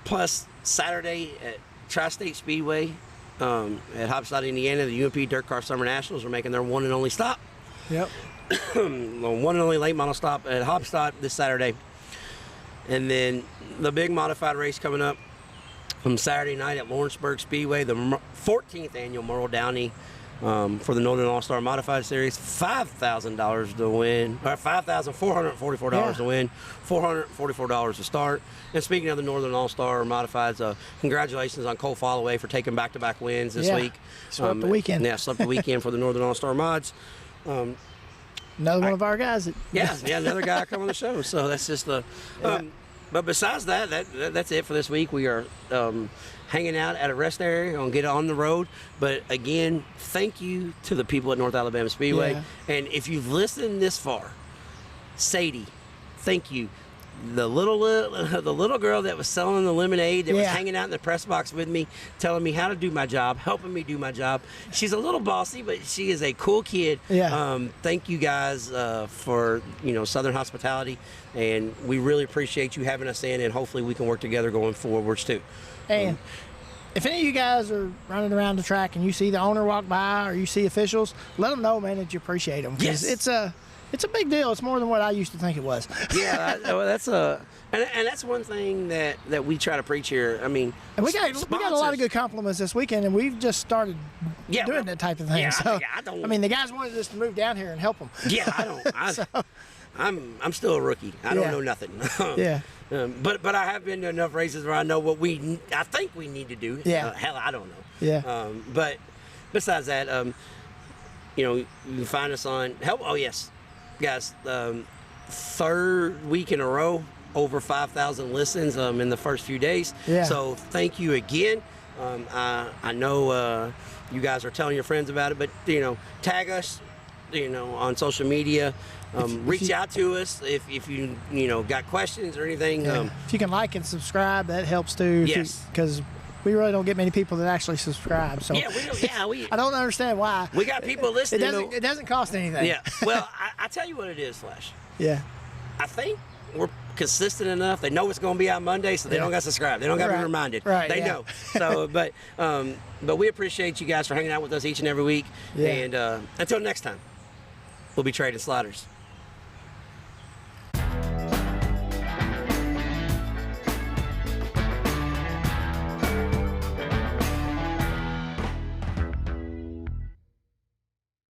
Speaker 1: plus Saturday at Tri-State Speedway at Hopstad, Indiana, the UMP Dirt Car Summer Nationals are making their one and only stop.
Speaker 2: Yep.
Speaker 1: One and only late model stop at Hopstad this Saturday. And then the big modified race coming up from Saturday night at Lawrenceburg Speedway, the 14th annual Merle Downey for the Northern All-Star Modified Series. $5,000 to win, or $5,444 to win, $444 to start. And speaking of the Northern All-Star Modifieds, congratulations on Cole Followay for taking back-to-back wins this week.
Speaker 2: Swept the weekend.
Speaker 1: Yeah, swept the weekend for the Northern All-Star Mods.
Speaker 2: Another one of our guys.
Speaker 1: Another guy come on the show. So that's just the. But besides that's it for this week. We are hanging out at a rest area. Gonna get on the road. But again, thank you to the people at North Alabama Speedway.
Speaker 2: Yeah.
Speaker 1: And if you've listened this far, Sadie, thank you. The little girl that was selling the lemonade, that was hanging out in the press box with me, telling me how to do my job, helping me do my job. She's a little bossy, but she is a cool kid.
Speaker 2: Yeah.
Speaker 1: Thank you guys for Southern hospitality, and we really appreciate you having us in, and hopefully we can work together going forwards too.
Speaker 2: And if any of you guys are running around the track and you see the owner walk by or you see officials, let them know, man, that you appreciate them.
Speaker 1: Yes.
Speaker 2: it's a big deal. It's more than what I used to think it was.
Speaker 1: Yeah, well, that's and that's one thing that we try to preach here. I mean,
Speaker 2: And we got a lot of good compliments this weekend, and we've just started doing that type of thing.
Speaker 1: Yeah,
Speaker 2: so
Speaker 1: I
Speaker 2: mean, the guys wanted us to move down here and help them.
Speaker 1: Yeah, I don't. I'm still a rookie. I don't know nothing.
Speaker 2: Yeah.
Speaker 1: But I have been to enough races where I know what I think we need to do.
Speaker 2: Yeah.
Speaker 1: Hell, I don't know.
Speaker 2: Yeah.
Speaker 1: But besides that, you can find us on Oh yes, guys. Third week in a row, over 5,000 listens in the first few days.
Speaker 2: Yeah.
Speaker 1: So thank you again. I know you guys are telling your friends about it, but tag us, on social media. Reach out to us if you got questions or anything.
Speaker 2: Yeah. If you can like and subscribe, that helps too.
Speaker 1: Yes.
Speaker 2: Because we really don't get many people that actually subscribe. So I don't understand why.
Speaker 1: We got people listening.
Speaker 2: It doesn't cost anything.
Speaker 1: Yeah. Well, I tell you what it is, Flash.
Speaker 2: Yeah.
Speaker 1: I think we're consistent enough. They know it's going to be out Monday, so they don't got to subscribe. They don't got to be reminded.
Speaker 2: Right.
Speaker 1: They know. So, but we appreciate you guys for hanging out with us each and every week.
Speaker 2: Yeah.
Speaker 1: And until next time, we'll be trading sliders.